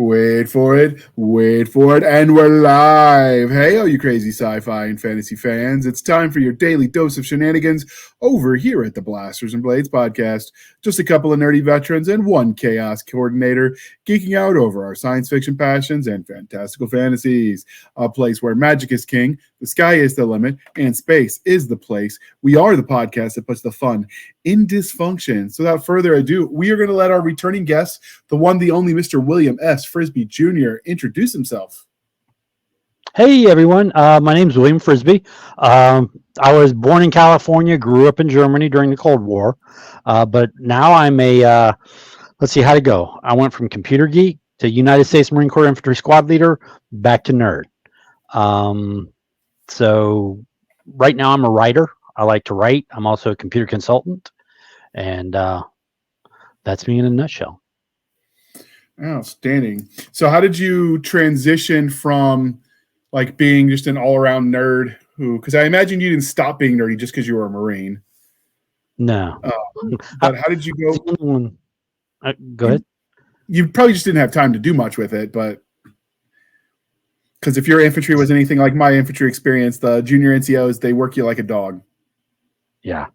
wait for it, and we're live. Hey, all you crazy sci-fi and fantasy fans, it's time for your daily dose of shenanigans over here at the Blasters and Blades podcast. Just a couple of nerdy veterans and one chaos coordinator geeking out over our science fiction passions and fantastical fantasies. A place where magic is king, the sky is the limit, and space is the place. We are the podcast that puts the fun in dysfunction. So without further ado, we are going to let our returning guest, the one, the only Mr. William S. Frisbee Jr., introduce himself. Hey everyone, my name's William Frisbee. I was born in California, grew up in Germany during the Cold War, but now I'm let's see how to go. I went from computer geek to United States Marine Corps Infantry Squad Leader, back to nerd. So right now I'm a writer. I like to write. I'm also a computer consultant, and that's me in a nutshell. Outstanding. So how did you transition from like being just an all-around nerd because I imagine you didn't stop being nerdy just because you were a Marine. No. But how did you go? Go ahead. You probably just didn't have time to do much with it, but because if your infantry was anything like my infantry experience, the junior NCOs, they work you like a dog. Yeah.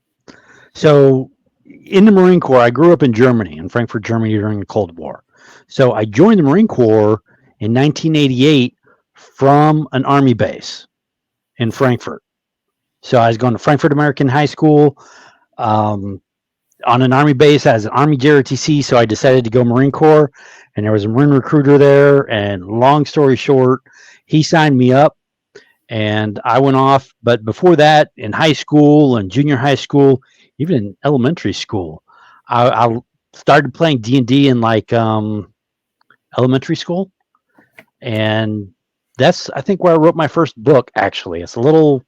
So in the Marine Corps, I grew up in Germany, in Frankfurt, Germany during the Cold War. So I joined the Marine Corps in 1988 from an Army base in Frankfurt. So I was going to Frankfurt American High School on an Army base as an Army JROTC. So I decided to go Marine Corps, and there was a Marine recruiter there. And long story short, he signed me up and I went off. But before that, in high school and junior high school, even in elementary school, I started playing D&D in like elementary school. And that's, I think, where I wrote my first book, actually. It's a little,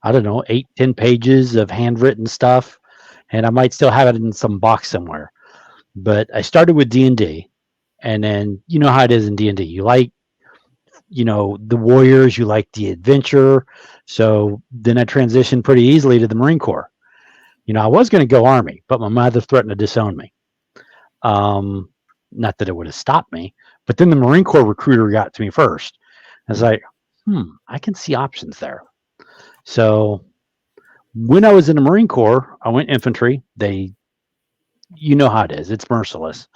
I don't know, 8-10 pages of handwritten stuff. And I might still have it in some box somewhere. But I started with D&D. And then, you know how it is in D&D. You like, the warriors, you like the adventure. So then I transitioned pretty easily to the Marine Corps. I was going to go Army, but my mother threatened to disown me. Not that it would have stopped me, but then the Marine Corps recruiter got to me first. I was like, I can see options there. So when I was in the Marine Corps, I went infantry. You know how it is. It's merciless.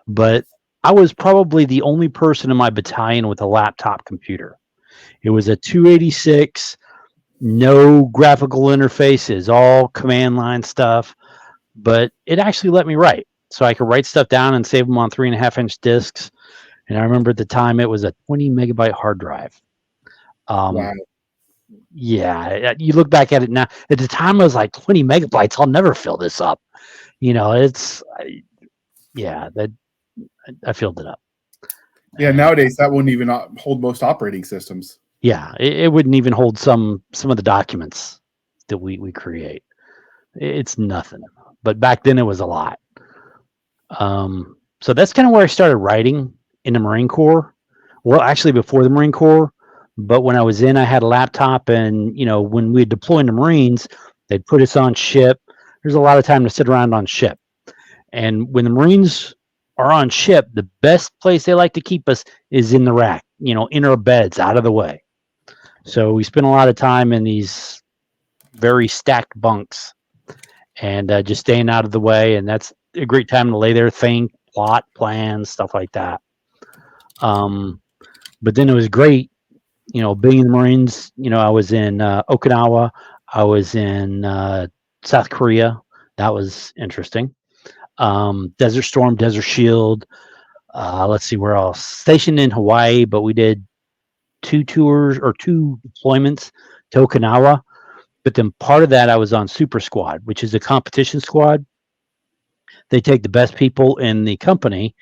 But I was probably the only person in my battalion with a laptop computer. It was a 286, no graphical interfaces, all command line stuff. But it actually let me write. So I could write stuff down and save them on 3.5-inch discs. And I remember at the time it was a 20 megabyte hard drive. Wow. Yeah, you look back at it now. At the time, I was like 20 megabytes. I'll never fill this up. I filled it up. Yeah, nowadays that wouldn't even hold most operating systems. Yeah, it wouldn't even hold some of the documents that we create. It's nothing. But back then it was a lot. So that's kind of where I started writing in the Marine Corps. Well, actually before the Marine Corps, but when I was in, I had a laptop, and when we deploy in the Marines, they'd put us on ship. There's a lot of time to sit around on ship. And when the Marines are on ship, the best place they like to keep us is in the rack, in our beds, out of the way. So we spent a lot of time in these very stacked bunks and just staying out of the way. And that's a great time to lay there, think, plot, plans, stuff like that. But then it was great, being in the Marines. I was in Okinawa. I was in South Korea. That was interesting. Desert Storm, Desert Shield. Let's see where else. Stationed in Hawaii, but we did 2 tours or 2 deployments to Okinawa. But then part of that, I was on Super Squad, which is a competition squad. They take the best people in the company,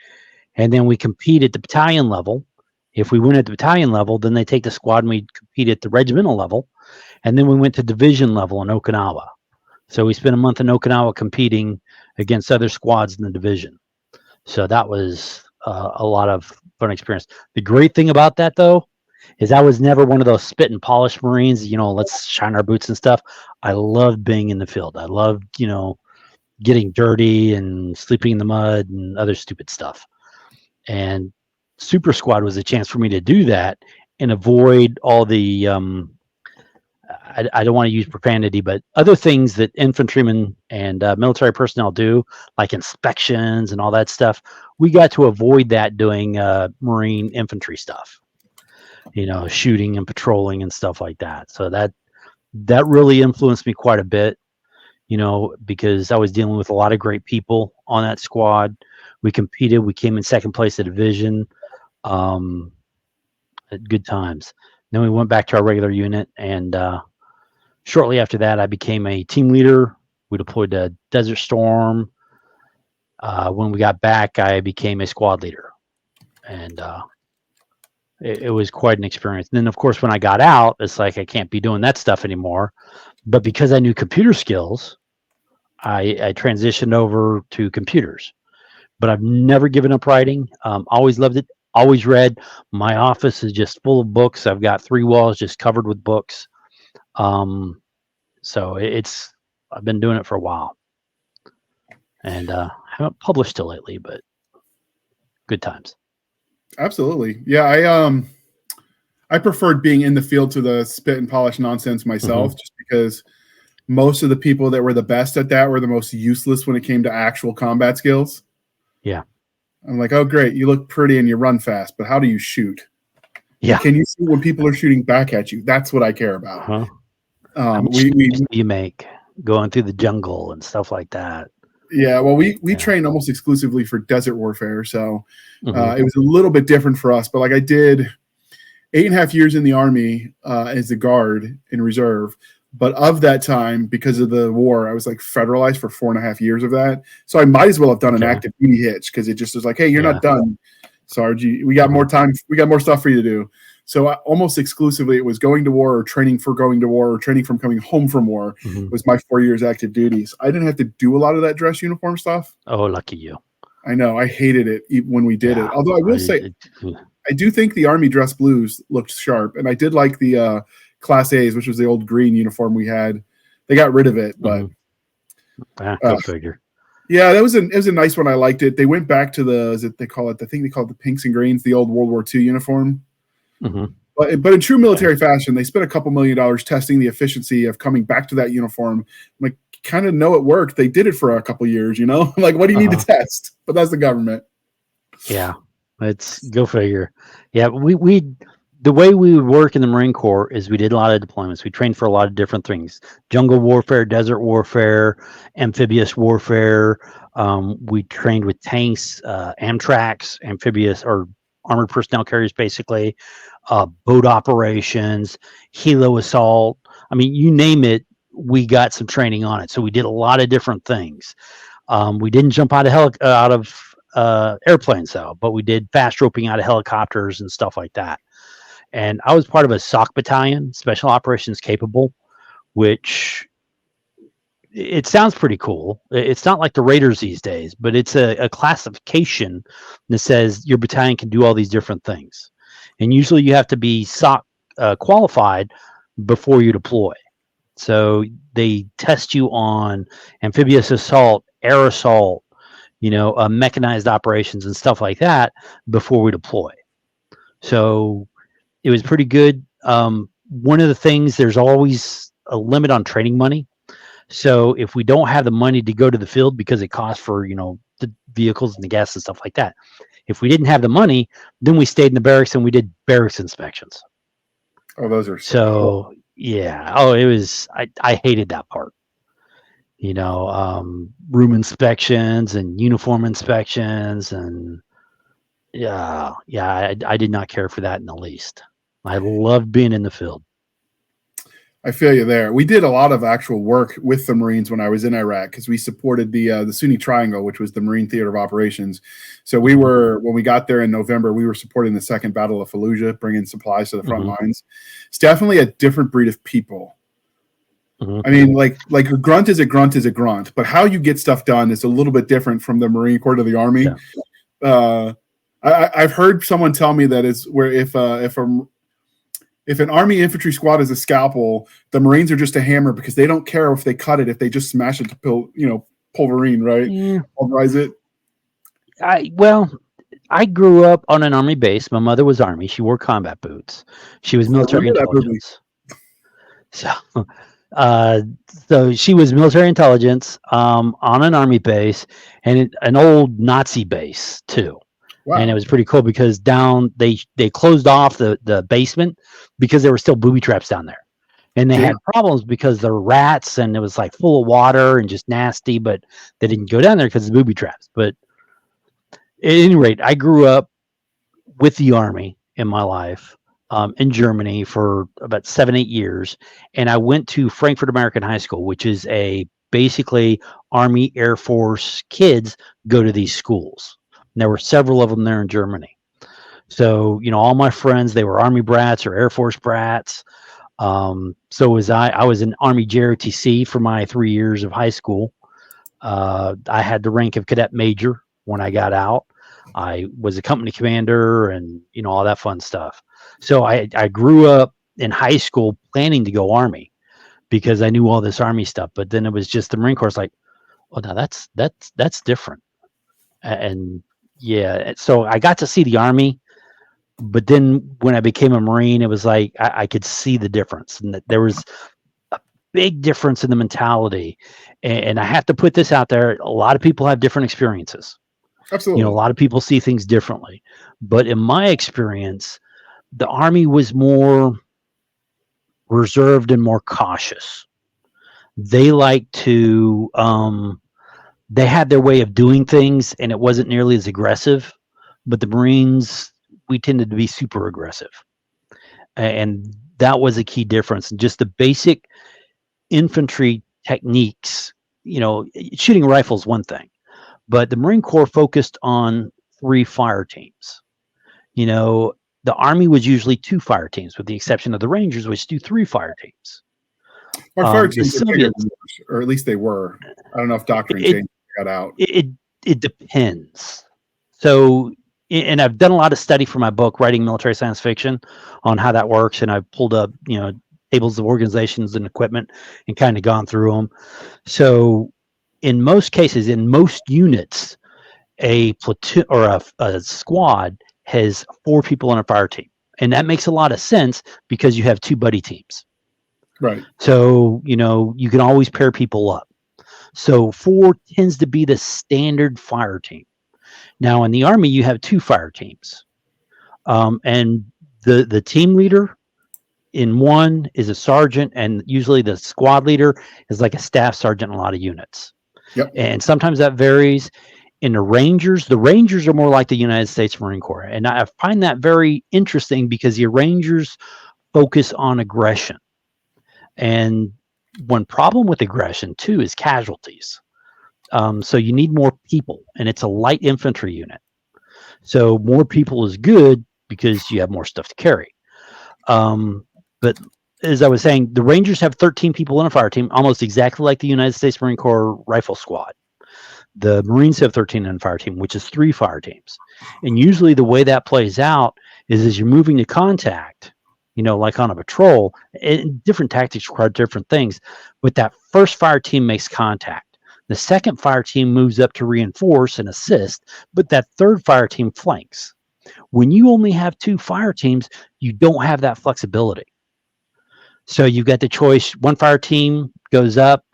and then we compete at the battalion level. If we win at the battalion level, then they take the squad and we compete at the regimental level. And then we went to division level in Okinawa. So we spent a month in Okinawa competing against other squads in the division. So that was a lot of fun experience. The great thing about that, though, is I was never one of those spit and polish Marines, let's shine our boots and stuff. I loved being in the field. I loved, getting dirty and sleeping in the mud and other stupid stuff. And super squad was a chance for me to do that and avoid all the I don't want to use profanity, but other things that infantrymen and military personnel do, like inspections and all that stuff. We got to avoid that doing Marine infantry stuff, shooting and patrolling and stuff like that. So that really influenced me quite a bit, because I was dealing with a lot of great people on that squad. We competed. We came in second place at division. At good times. Then we went back to our regular unit, and shortly after that, I became a team leader. We deployed to Desert Storm. When we got back, I became a squad leader, and it was quite an experience. And then, of course, when I got out, it's like I can't be doing that stuff anymore. But because I knew computer skills, I transitioned over to computers. But I've never given up writing. Always loved it. Always read. My office is just full of books. I've got 3 walls just covered with books. So I've been doing it for a while, and haven't published till lately, but good times. Absolutely. Yeah. I preferred being in the field to the spit and polish nonsense myself, just because most of the people that were the best at that were the most useless when it came to actual combat skills. Yeah. I'm like, oh, great. You look pretty and you run fast, but how do you shoot? Yeah. Can you see when people are shooting back at you? That's what I care about. How much do you make going through the jungle and stuff like that? Yeah, well, we trained almost exclusively for desert warfare, so it was a little bit different for us. But like I did 8.5 years in the Army as a guard in reserve. But of that time, because of the war, I was like federalized for 4.5 years of that. So I might as well have done an active duty hitch, because it just was like, hey, you're not done, Sarge. We got more time. We got more stuff for you to do. So almost exclusively, it was going to war or training for going to war or training from coming home from war was my 4 years active duties. I didn't have to do a lot of that dress uniform stuff. Oh, lucky you. I know. I hated it when we did it. Although I will say, I do think the Army dress blues looked sharp. And I did like the Class A's, which was the old green uniform we had. They got rid of it, but go figure. Yeah, it was a nice one. I liked it. They went back to the pinks and greens, the old World War II uniform. But in true military fashion, they spent a couple $1 million testing the efficiency of coming back to that uniform. I'm like, kind of know it worked. They did it for a couple years, like, what do you need to test? But that's the government. Yeah, let's go figure. Yeah, the way we would work in the Marine Corps is we did a lot of deployments. We trained for a lot of different things: jungle warfare, desert warfare, amphibious warfare. We trained with tanks, Amtracs, amphibious or armored personnel carriers, basically, boat operations, helo assault. I mean, you name it, we got some training on it. So we did a lot of different things. We didn't jump out of airplanes, though, but we did fast roping out of helicopters and stuff like that. And I was part of a SOC battalion, Special Operations Capable, which it sounds pretty cool. It's not like the Raiders these days, but it's a classification that says your battalion can do all these different things. And usually you have to be SOC qualified before you deploy. So they test you on amphibious assault, air assault, mechanized operations and stuff like that before we deploy. So it was pretty good. One of the things, there's always a limit on training money. So if we don't have the money to go to the field because it costs for, the vehicles and the gas and stuff like that, if we didn't have the money, then we stayed in the barracks and we did barracks inspections. Oh, those are so cool. Yeah. Oh, it was, I hated that part. Room inspections and uniform inspections, and I did not care for that in the least. I loved being in the field. I feel you there. We did a lot of actual work with the Marines when I was in Iraq, because we supported the Sunni Triangle, which was the Marine Theater of Operations. So when we got there in November, we were supporting the Second Battle of Fallujah, bringing supplies to the front lines. It's definitely a different breed of people. I mean, like a grunt is a grunt, but how you get stuff done is a little bit different from the Marine Corps to the Army. Yeah. I've heard someone tell me that is where if an Army infantry squad is a scalpel, the Marines are just a hammer, because they don't care if they cut it, if they just smash it to pulverine, right? Yeah. Pulverize it. I grew up on an Army base. My mother was Army. She wore combat boots. She was I military remember that movie. intelligence. So, uh, so she was military intelligence on an Army base and an old Nazi base too. And it Wow. was pretty cool because down they closed off the basement because there were still booby traps down there. And they Damn. had problems because there were rats and it was like full of water and just nasty, but they didn't go down there because of booby traps. But at any rate, I grew up with the Army in my life in Germany for about 7, 8 years. And I went to Frankfurt American High School, which is a basically Army Air Force kids go to these schools. And there were several of them there in Germany. So, all my friends, they were Army brats or Air Force brats. So was I. I was an Army JROTC for my 3 years of high school. I had the rank of cadet major when I got out. I was a company commander and all that fun stuff. So I grew up in high school planning to go Army because I knew all this Army stuff. But then it was just the Marine Corps. It's like, oh, now that's different. And yeah, so I got to see the Army, but then when I became a Marine, it was like I could see the difference, and that there was a big difference in the mentality. And I have to put this out there: a lot of people have different experiences. A Absolutely. lot of people see things differently, but in my experience, the Army was more reserved and more cautious. They like to they had their way of doing things, and it wasn't nearly as aggressive. But the Marines, we tended to be super aggressive, and that was a key difference. And just the basic infantry techniques. Shooting a rifle is one thing, but the Marine Corps focused on 3 fire teams. You know, the Army was usually 2 fire teams, with the exception of the Rangers, which do 3 fire teams. Our fire The teams are bigger Soviets, than yours, or at least they were. I don't know if doctrine it changed got out. it it depends. So, and I've done a lot of study for my book, writing military science fiction, on how that works, and I've pulled up, tables of organizations and equipment, and kind of gone through them. So, in most cases, in most units, a platoon or a squad has 4 people on a fire team, and that makes a lot of sense because you have 2 buddy teams. Right. So you can always pair people up. So 4 tends to be the standard fire team. Now in the Army, you have 2 fire teams, and the team leader in one is a sergeant, and usually the squad leader is like a staff sergeant in a lot of units. Yep. And sometimes that varies. In the Rangers are more like the United States Marine Corps, and I find that very interesting because the Rangers focus on aggression. And one problem with aggression too is casualties. So you need more people, and it's a light infantry unit. So more people is good because you have more stuff to carry. But as I was saying, the Rangers have 13 people in a fire team, almost exactly like the United States Marine Corps rifle squad. The Marines have 13 in a fire team, which is 3 fire teams. And usually the way that plays out is as you're moving to contact, like on a patrol, and different tactics require different things. But that first fire team makes contact. The second fire team moves up to reinforce and assist, but that third fire team flanks. When you only have 2 fire teams, you don't have that flexibility. So you've got the choice. One fire team goes up,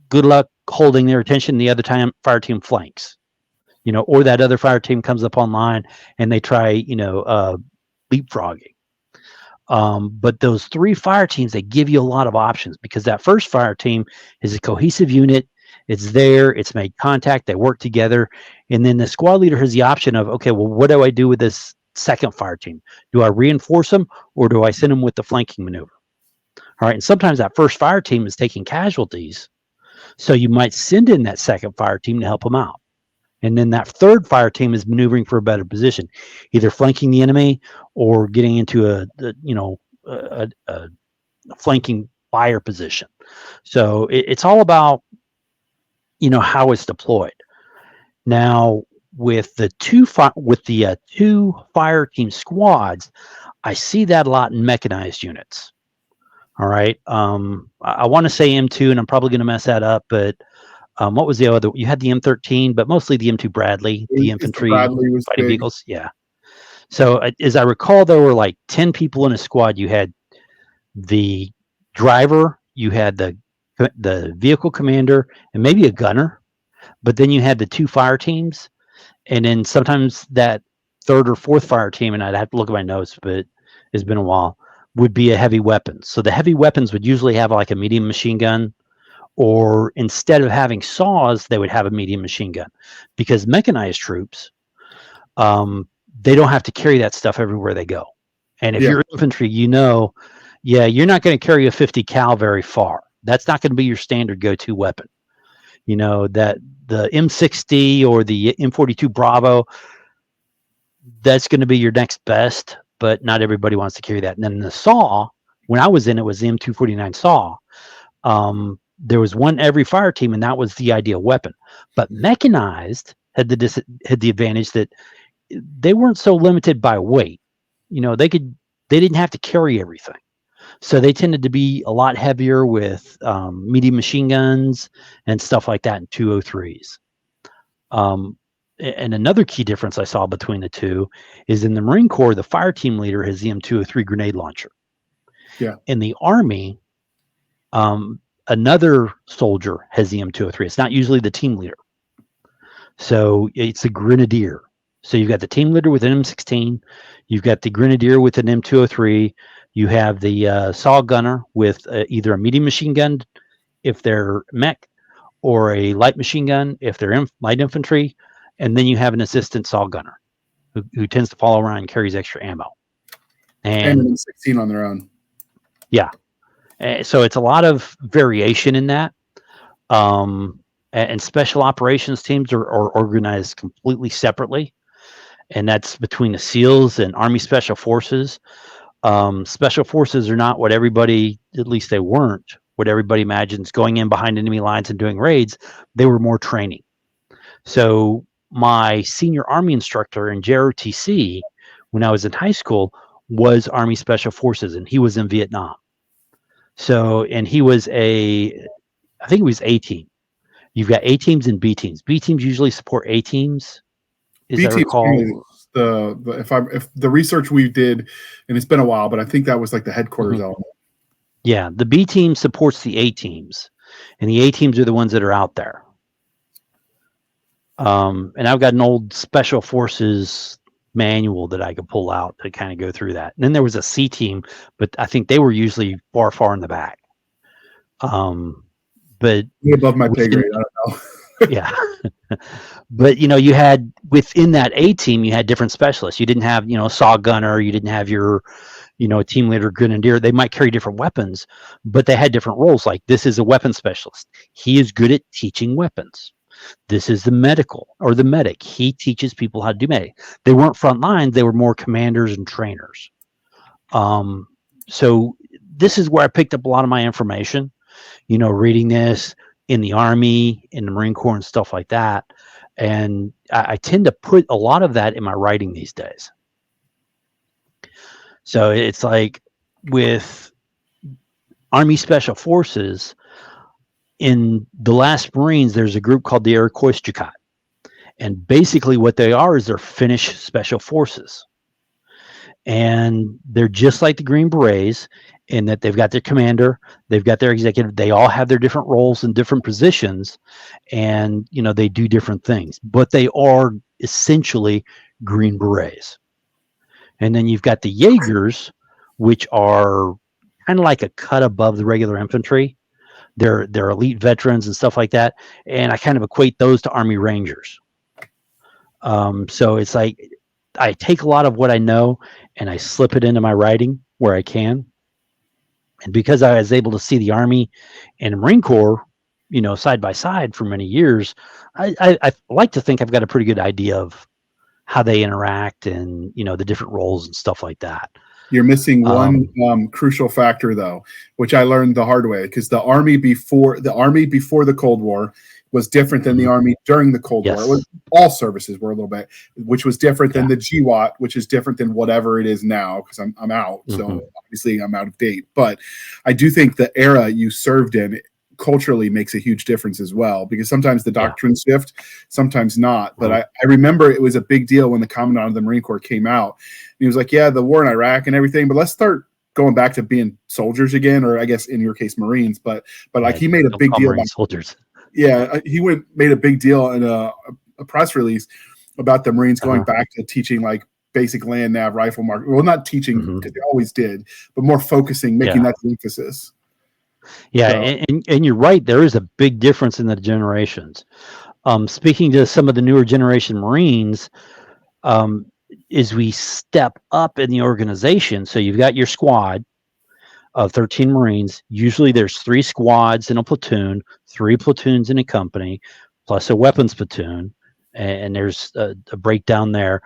good luck holding their attention. The other time fire team flanks, or that other fire team comes up online and they try, leapfrogging. But those 3 fire teams, they give you a lot of options because that first fire team is a cohesive unit. It's there, it's made contact, they work together. And then the squad leader has the option of, okay, well, what do I do with this second fire team? Do I reinforce them or do I send them with the flanking maneuver? All right. And sometimes that first fire team is taking casualties. So you might send in that second fire team to help them out. And then that third fire team is maneuvering for a better position, either flanking the enemy or getting into a flanking fire position. So it's all about, how it's deployed. Now with the 2 fire team squads, I see that a lot in mechanized units. All right. I want to say M2, and I'm probably going to mess that up, but What was the other? You had the M13, but mostly the M2 Bradley, the The infantry Bradley was fighting big. vehicles. Yeah. So as I recall, there were like 10 people in a squad. You had the driver, you had the vehicle commander, and maybe a gunner. But then you had the 2 fire teams, and then sometimes that 3rd or 4th fire team, and I'd have to look at my notes, but it's been a while, would be a heavy weapons. So the heavy weapons would usually have like a medium machine gun, or instead of having saws, they would have a medium machine gun, because mechanized troops, they don't have to carry that stuff everywhere they go. And if Yeah. you're infantry, you're not going to carry a 50 cal very far. That's not going to be your standard go-to weapon. That the M60 or the M42 Bravo, that's going to be your next best, but not everybody wants to carry that. And then the saw, when I was in, it was the M249 saw. There was one every fire team, and that was the ideal weapon. But mechanized had the advantage that they weren't so limited by weight. They didn't have to carry everything. So they tended to be a lot heavier with medium machine guns and stuff like that in 203s. And another key difference I saw between the two is in the Marine Corps, the fire team leader has the M203 grenade launcher. Yeah. In the Army, another soldier has the M203. It's not usually the team leader. So it's a grenadier. So you've got the team leader with an M16, you've got the grenadier with an M203, you have the saw gunner with either a medium machine gun if they're mech, or a light machine gun if they're light infantry, and then you have an assistant saw gunner who tends to follow around and carries extra ammo. And an M16 on their own. Yeah. So it's a lot of variation in that. And special operations teams are organized completely separately. And that's between the SEALs and Army Special Forces. Special Forces are not what everybody, at least they weren't, what everybody imagines going in behind enemy lines and doing raids. They were more training. So my senior Army instructor in JROTC, when I was in high school, was Army Special Forces, and he was in Vietnam. So, and he was I think he was A team. You've got A teams and B teams. B teams usually support A teams. B teams, if the research we did, and it's been a while, but I think that was like the headquarters element. Yeah, the B team supports the A teams, and the A teams are the ones that are out there. And I've got an old Special Forces manual that I could pull out to kind of go through that. And then there was a C team, but I think they were usually far in the back. But above my pay grade, I don't know. Yeah. But, you had within that A team, you had different specialists. You didn't have, a saw gunner. You didn't have your, team leader grenadier. They might carry different weapons, but they had different roles. Like, this is a weapons specialist. He is good at teaching weapons. This is the medic. He teaches people how to do medic. They weren't front lines. They were more commanders and trainers. So this is where I picked up a lot of my information, reading this in the Army, in the Marine Corps and stuff like that. And I tend to put a lot of that in my writing these days. So it's like with Army Special Forces, in the last Marines, there's a group called the Iroquois-Chukot. And basically what they are is they're Finnish Special Forces. And they're just like the Green Berets in that they've got their commander, they've got their executive, they all have their different roles and different positions, and they do different things, but they are essentially Green Berets. And then you've got the Jaegers, which are kind of like a cut above the regular infantry. They're elite veterans and stuff like that, and I kind of equate those to Army Rangers. So it's like I take a lot of what I know and I slip it into my writing where I can. And because I was able to see the Army and the Marine Corps, side by side for many years, I like to think I've got a pretty good idea of how they interact and, the different roles and stuff like that. You're missing one crucial factor, though, which I learned the hard way, because the Army before the Cold War was different than the Army during the Cold War. It was, all services were a little bit, which was different than the GWAT, which is different than whatever it is now, because I'm out. So obviously I'm out of date. But I do think the era you served in culturally makes a huge difference as well, because sometimes the Yeah. doctrines shift, sometimes not. But I remember it was a big deal when the Commandant of the Marine Corps came out. He was like, yeah, the war in Iraq and everything, but let's start going back to being soldiers again, or I guess in your case, Marines. But like he made a big deal about soldiers. Yeah, he made a big deal in a press release about the Marines going back to teaching like basic land nav rifle mark. Well, not teaching because they always did, but more focusing, making that the emphasis. Yeah, so. And you're right. There is a big difference in the generations. Speaking to some of the newer generation Marines, as we step up in the organization, so you've got your squad of 13 Marines. Usually there's 3 squads in a platoon, 3 platoons in a company, plus a weapons platoon, and there's a breakdown there,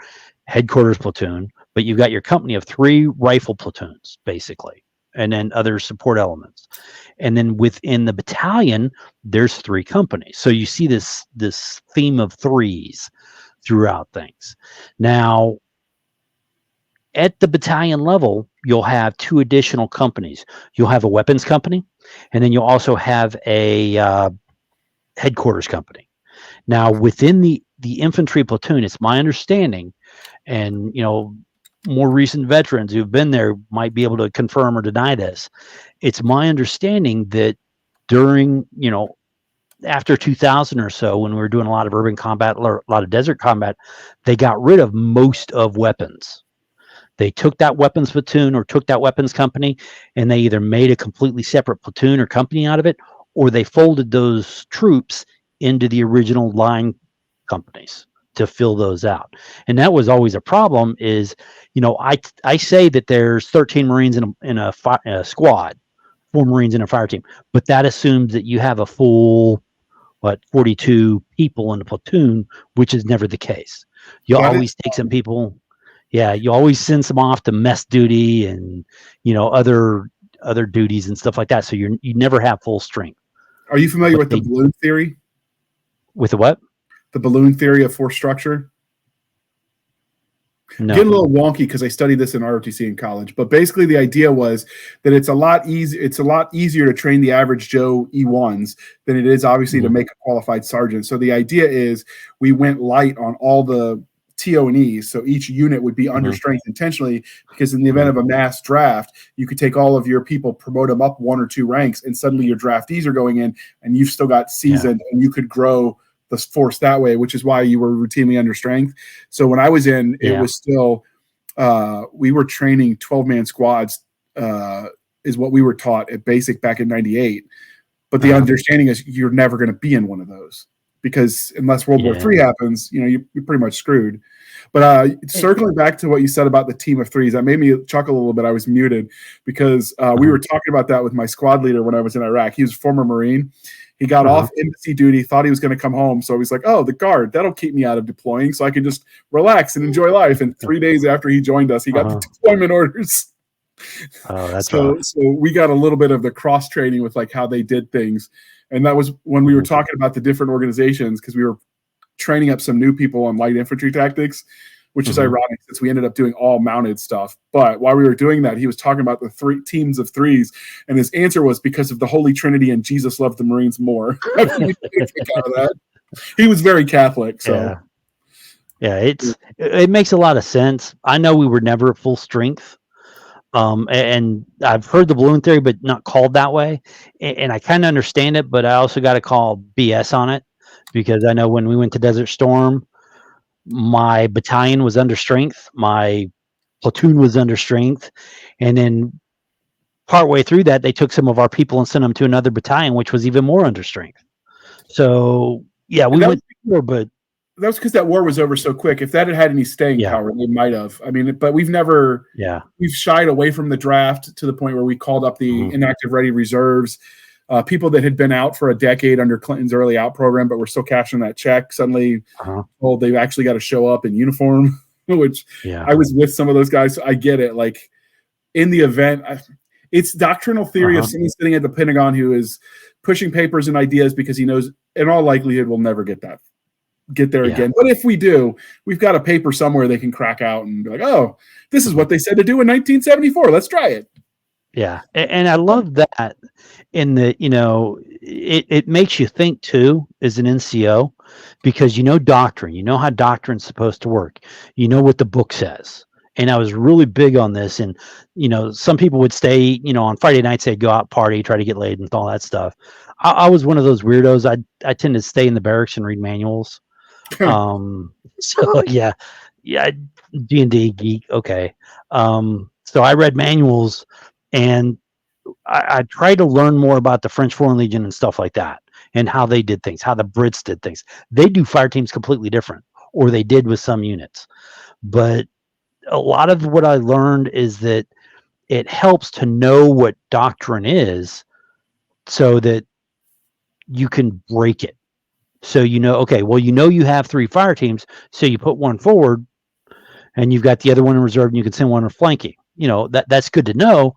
headquarters platoon, but you've got your company of 3 rifle platoons, basically, and then other support elements. And then within the battalion, there's 3 companies. So you see this theme of 3s throughout things. Now, at the battalion level, you'll have 2 additional companies. You'll have a weapons company, and then you'll also have a headquarters company. Now, within the infantry platoon, it's my understanding, and more recent veterans who've been there might be able to confirm or deny this. It's my understanding that during, after 2000 or so, when we were doing a lot of urban combat, a lot of desert combat, they got rid of most of weapons. They took that weapons platoon or took that weapons company, and they either made a completely separate platoon or company out of it, or they folded those troops into the original line companies to fill those out. And that was always a problem is, I say that there's 13 Marines in a squad, 4 Marines in a fire team, but that assumes that you have a full, 42 people in a platoon, which is never the case. You always take some people. Yeah, you always send some off to mess duty and other duties and stuff like that. So you never have full strength. Are you familiar with the balloon theory? With the what? The balloon theory of force structure. No. Getting a little wonky because I studied this in ROTC in college, but basically the idea was that it's a lot easier to train the average Joe E1s than it is obviously to make a qualified sergeant. So the idea is we went light on all the TO and E's, so each unit would be under strength intentionally, because in the event of a mass draft, you could take all of your people, promote them up 1 or 2 ranks, and suddenly your draftees are going in, and you've still got seasoned, and you could grow the force that way, which is why you were routinely under strength. So when I was in, it was still we were training 12-man squads is what we were taught at basic back in '98. But the understanding is you're never going to be in one of those, because unless World War III happens, you're pretty much screwed. But circling back to what you said about the team of 3s, that made me chuckle a little bit. I was muted because we were talking about that with my squad leader when I was in Iraq. He was a former Marine. He got off embassy duty, thought he was going to come home. So he was like, oh, the guard, that'll keep me out of deploying so I can just relax and enjoy life. And 3 days after he joined us, he got the deployment orders. Oh, that's so we got a little bit of the cross training with like how they did things. And that was when we were talking about the different organizations, because we were training up some new people on light infantry tactics, which is ironic since we ended up doing all mounted stuff. But while we were doing that, he was talking about the 3 teams of 3s, and his answer was because of the Holy Trinity and Jesus loved the Marines more. He was very Catholic, so it makes a lot of sense. I know we were never full strength. And I've heard the balloon theory, but not called that way. And I kind of understand it, but I also got to call BS on it, because I know when we went to Desert Storm, my battalion was under strength, my platoon was under strength, and then partway through that, they took some of our people and sent them to another battalion, which was even more under strength. So we went through war, but that was because that war was over so quick. If that had had any staying power, they might have. I mean, but we've never, we've shied away from the draft to the point where we called up the inactive ready reserves, people that had been out for a decade under Clinton's early out program, but were still cashing that check. Suddenly, they've actually got to show up in uniform, which I was with some of those guys. So I get it. Like in the event, it's doctrinal theory of someone sitting at the Pentagon who is pushing papers and ideas because he knows in all likelihood we'll never get there again. But if we do, we've got a paper somewhere they can crack out and be like, oh, this is what they said to do in 1974. Let's try it. Yeah, and I love that in the, it makes you think too as an NCO, because doctrine, how doctrine's supposed to work, what the book says. And I was really big on this. And some people would stay, on Friday nights they'd go out party, try to get laid and all that stuff. I was one of those weirdos. I tend to stay in the barracks and read manuals. So yeah, D&D geek. Okay. So I read manuals, and I tried to learn more about the French Foreign Legion and stuff like that, and how they did things, how the Brits did things. They do fire teams completely different, or they did with some units. But a lot of what I learned is that it helps to know what doctrine is, so that you can break it. So okay, well, you have 3 fire teams, so you put one forward, and you've got the other one in reserve, and you can send one in flanking. That's good to know,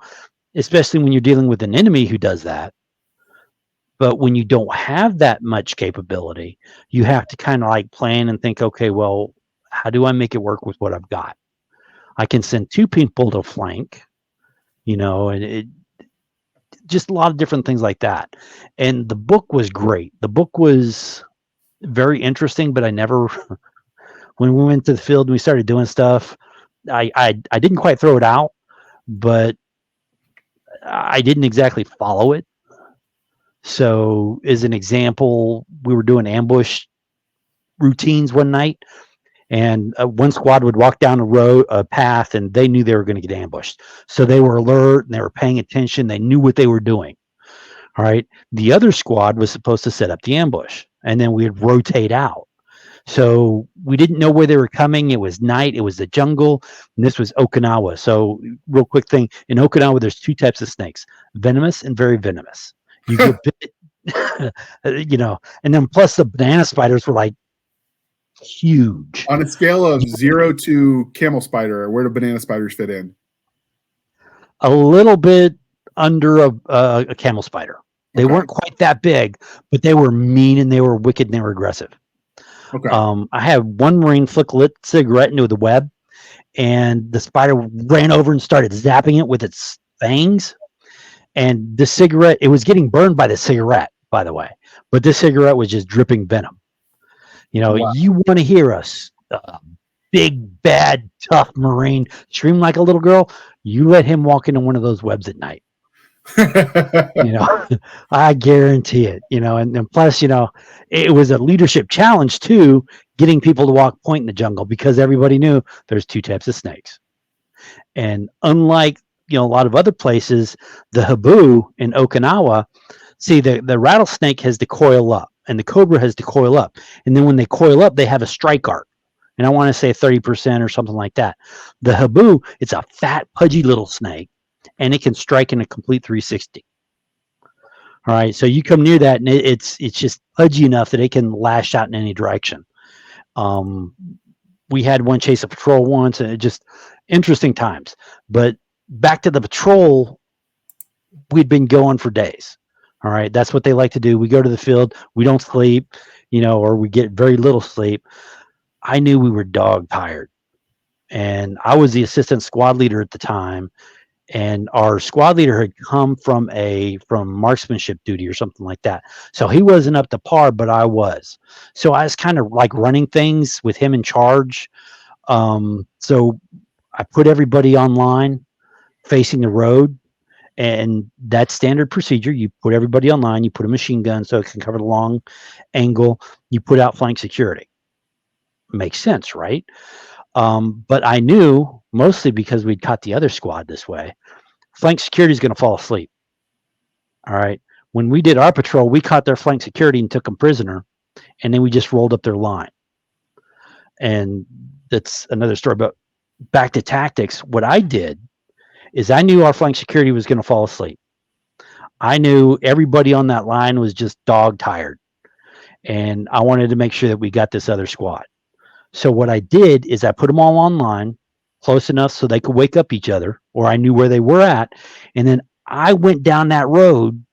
especially when you're dealing with an enemy who does that. But when you don't have that much capability, you have to kind of like plan and think, okay, well, how do I make it work with what I've got? I can send 2 people to flank, and it just a lot of different things like that. And the book was great. The book was very interesting, but I never, when we went to the field and we started doing stuff, I didn't quite throw it out, but I didn't exactly follow it. So, as an example, we were doing ambush routines one night, and one squad would walk down a path, and they knew they were going to get ambushed. So they were alert and they were paying attention. They knew what they were doing. All right. The other squad was supposed to set up the ambush, and then we'd rotate out. So we didn't know where they were coming. It was night. It was the jungle, and this was Okinawa. So, real quick thing, in Okinawa, there's 2 types of snakes: venomous and very venomous. You get bit, and then plus the banana spiders were like huge. On a scale of 0 to camel spider, where do banana spiders fit in? A little bit under a camel spider. They Okay. weren't quite that big, but they were mean and they were wicked and they were aggressive. Okay. I had one Marine flick lit cigarette into the web, and the spider ran over and started zapping it with its fangs. And the cigarette, it was getting burned by the cigarette, by the way, but this cigarette was just dripping venom. Wow. You want to hear us, big, bad, tough Marine scream like a little girl, you let him walk into one of those webs at night. I guarantee it, and plus, it was a leadership challenge too, getting people to walk point in the jungle, because everybody knew there's 2 types of snakes. And unlike, a lot of other places, the habu in Okinawa, see, the rattlesnake has to coil up and the cobra has to coil up. And then when they coil up, they have a strike arc. And I want to say 30% or something like that. The habu, it's a fat, pudgy little snake, and it can strike in a complete 360. All right. So you come near that, and it's just pudgy enough that it can lash out in any direction. We had one chase a patrol once, and it just interesting times. But back to the patrol, we'd been going for days. All right. That's what they like to do. We go to the field, we don't sleep, or we get very little sleep. I knew we were dog tired. And I was the assistant squad leader at the time. And our squad leader had come from marksmanship duty or something like that. So he wasn't up to par, but I was. So I was kind of like running things with him in charge. So I put everybody online facing the road, and that's standard procedure. You put everybody online, you put a machine gun so it can cover the long angle, you put out flank security. Makes sense, right? But I knew, mostly because we'd caught the other squad this way, flank security is going to fall asleep. All right. When we did our patrol, we caught their flank security and took them prisoner, and then we just rolled up their line. And that's another story. But back to tactics, what I did is I knew our flank security was going to fall asleep. I knew everybody on that line was just dog tired, and I wanted to make sure that we got this other squad. So what I did is I put them all online close enough so they could wake up each other, or I knew where they were at. And then I went down that road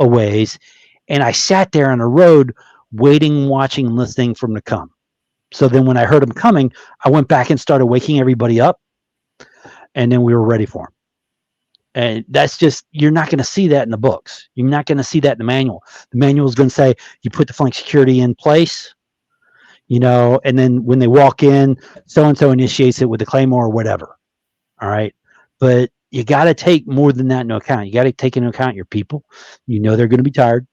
a ways, and I sat there on the road waiting, watching, listening for them to come. So then when I heard them coming, I went back and started waking everybody up, and then we were ready for them. And that's just, you're not going to see that in the books. You're not going to see that in the manual. The manual is going to say, you put the flank security in place, and then when they walk in, so-and-so initiates it with the claymore or whatever. All right. But you got to take more than that into account. You got to take into account your people. They're going to be tired.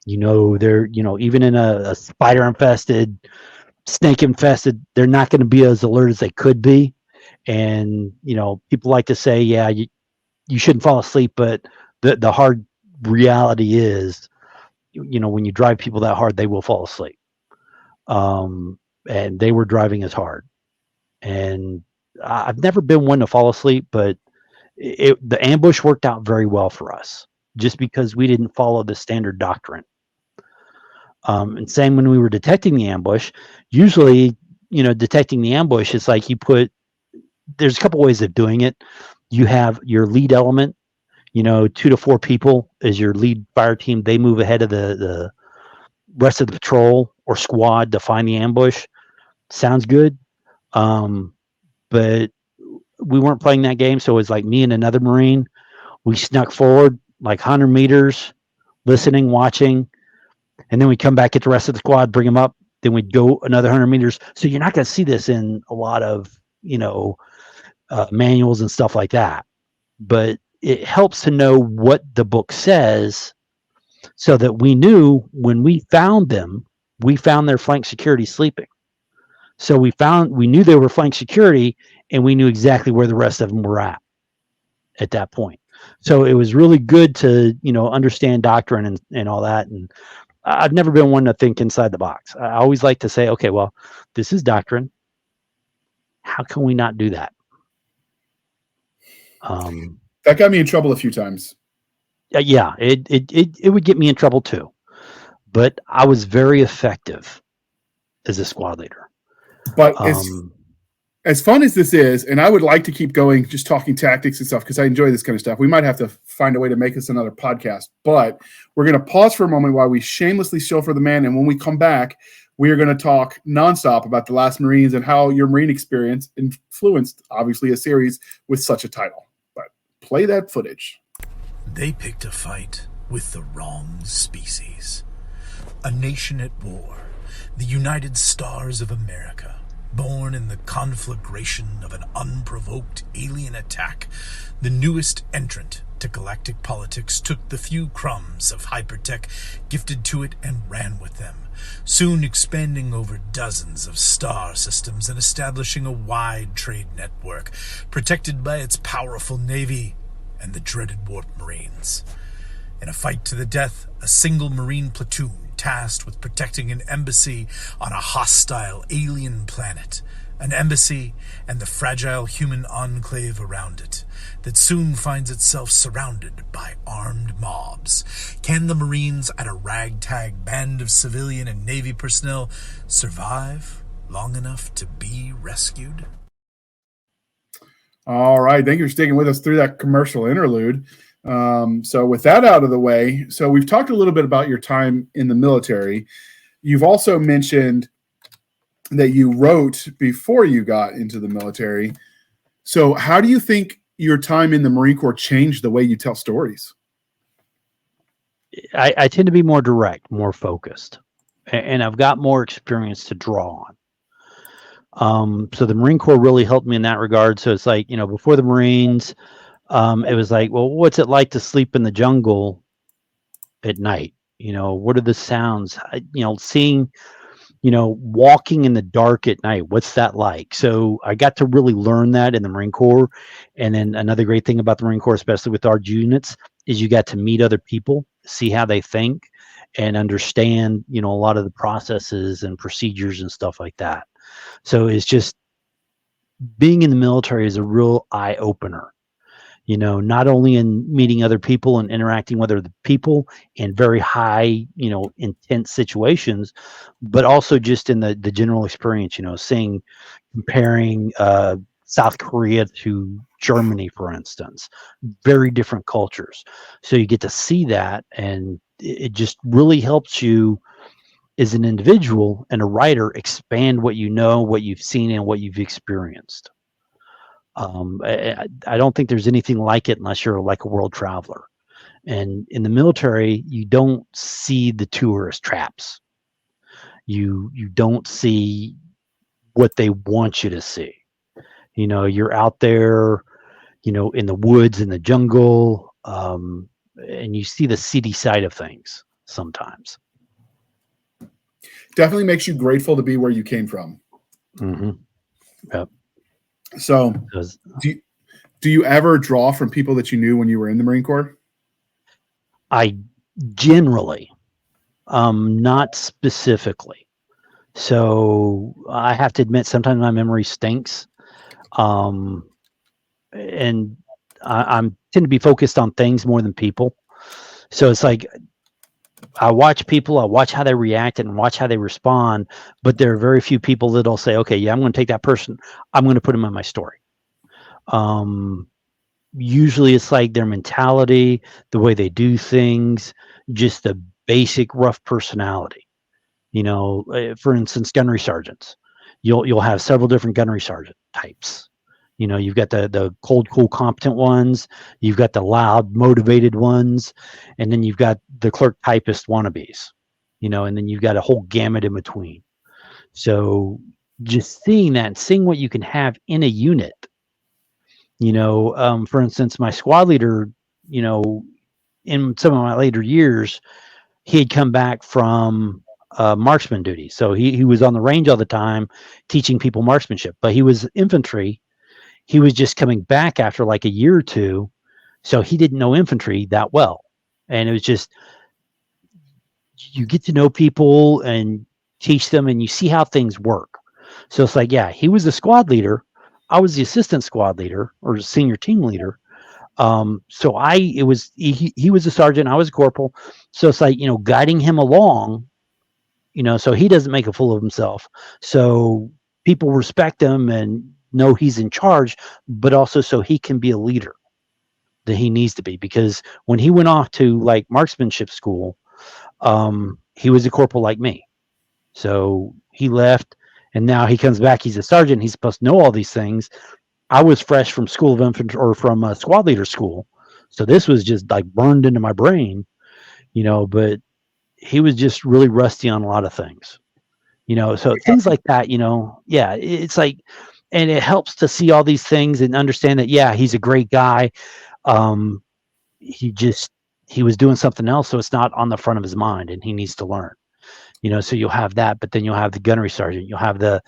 They're, even in a spider infested, snake infested, they're not going to be as alert as they could be. And, people like to say, yeah, you shouldn't fall asleep, but the hard reality is, when you drive people that hard, they will fall asleep. And they were driving as hard. And I've never been one to fall asleep, but the ambush worked out very well for us, just because we didn't follow the standard doctrine. And same when we were detecting the ambush. Usually, detecting the ambush is like there's a couple ways of doing it. You have your lead element, 2 to 4 people is your lead fire team. They move ahead of the rest of the patrol or squad to find the ambush. Sounds good. But we weren't playing that game. So it was like me and another Marine. We snuck forward like 100 meters, listening, watching. And then we come back, get the rest of the squad, bring them up. Then we'd go another 100 meters. So you're not going to see this in a lot of, manuals and stuff like that. But it helps to know what the book says, so that we knew when we found them, we found their flank security sleeping. So we knew they were flank security, and we knew exactly where the rest of them were at that point. So it was really good to, understand doctrine and all that. And I've never been one to think inside the box. I always like to say, okay, well, this is doctrine. How can we not do that? That got me in trouble a few times. Yeah, it would get me in trouble too. But I was very effective as a squad leader. But as fun as this is, and I would like to keep going, just talking tactics and stuff, because I enjoy this kind of stuff. We might have to find a way to make this another podcast, but we're going to pause for a moment while we shamelessly shill for the man. And when we come back, we are going to talk nonstop about The Last Marines and how your Marine experience influenced, obviously, a series with such a title. But play that footage. They picked a fight with the wrong species. A nation at war, the United Stars of America, born in the conflagration of an unprovoked alien attack. The newest entrant to galactic politics took the few crumbs of hypertech gifted to it and ran with them, soon expanding over dozens of star systems and establishing a wide trade network, protected by its powerful navy and the dreaded Warp Marines. In a fight to the death, a single Marine platoon tasked with protecting an embassy on a hostile alien planet, an embassy and the fragile human enclave around it, that soon finds itself surrounded by armed mobs. Can the Marines and a ragtag band of civilian and Navy personnel survive long enough to be rescued? All right. Thank you for sticking with us through that commercial interlude. So with that out of the way, so we've talked a little bit about your time in the military. You've also mentioned that you wrote before you got into the military. So how do you think your time in the Marine Corps changed the way you tell stories? I tend to be more direct, more focused, and I've got more experience to draw on. So the Marine Corps really helped me in that regard. So it's like, before the Marines, it was like, well, what's it like to sleep in the jungle at night? What are the sounds? Seeing, walking in the dark at night. What's that like? So I got to really learn that in the Marine Corps. And then another great thing about the Marine Corps, especially with our units, is you got to meet other people, see how they think, and understand, a lot of the processes and procedures and stuff like that. So it's just, being in the military is a real eye opener. Not only in meeting other people and interacting with other people in very high, intense situations, but also just in the general experience, comparing South Korea to Germany, for instance, very different cultures. So you get to see that, and it just really helps you as an individual and a writer expand what you know, what you've seen, and what you've experienced. I don't think there's anything like it unless you're like a world traveler. And in the military, you don't see the tourist traps. You don't see what they want you to see. You're out there, in the woods, in the jungle, and you see the seedy side of things sometimes. Definitely makes you grateful to be where you came from. Mm-hmm. Yep. So, do you ever draw from people that you knew when you were in the Marine Corps? I generally, not specifically. So I have to admit, sometimes my memory stinks. And I tend to be focused on things more than people. So it's like I watch people, I watch how they react and watch how they respond. But there are very few people that'll say, okay, yeah, I'm going to take that person, I'm going to put them in my story. Usually it's like their mentality, the way they do things, just the basic rough personality. For instance, gunnery sergeants. You'll have several different gunnery sergeant types. You've got the cold, cool, competent ones. You've got the loud, motivated ones, and then you've got the clerk typist wannabes. And then you've got a whole gamut in between. So just seeing that, seeing what you can have in a unit. For instance, my squad leader, in some of my later years, he had come back from marksman duty. So he was on the range all the time teaching people marksmanship, but he was infantry. He was just coming back after like a year or two. So he didn't know infantry that well. And it was just, you get to know people and teach them and you see how things work. So it's like, yeah, he was the squad leader. I was the assistant squad leader or senior team leader. So he was a sergeant, I was a corporal. So it's like, guiding him along, so he doesn't make a fool of himself. So people respect him and know he's in charge, but also so he can be a leader that he needs to be. Because when he went off to like marksmanship school, he was a corporal like me. So he left and now he comes back. He's a sergeant. He's supposed to know all these things. I was fresh from School of Infantry or from squad leader school. So this was just like burned into my brain, but he was just really rusty on a lot of things, so things like that, yeah, it's like, and it helps to see all these things and understand that, yeah, he's a great guy. He was doing something else. So it's not on the front of his mind and he needs to learn, so you'll have that, but then you'll have the gunnery sergeant, you'll have the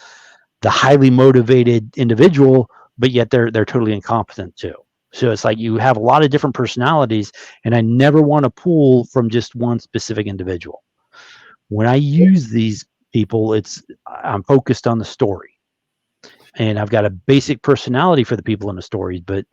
highly motivated individual, but yet they're totally incompetent too. So it's like you have a lot of different personalities, and I never want to pull from just one specific individual. When I use these people, I'm focused on the story, and I've got a basic personality for the people in the stories, but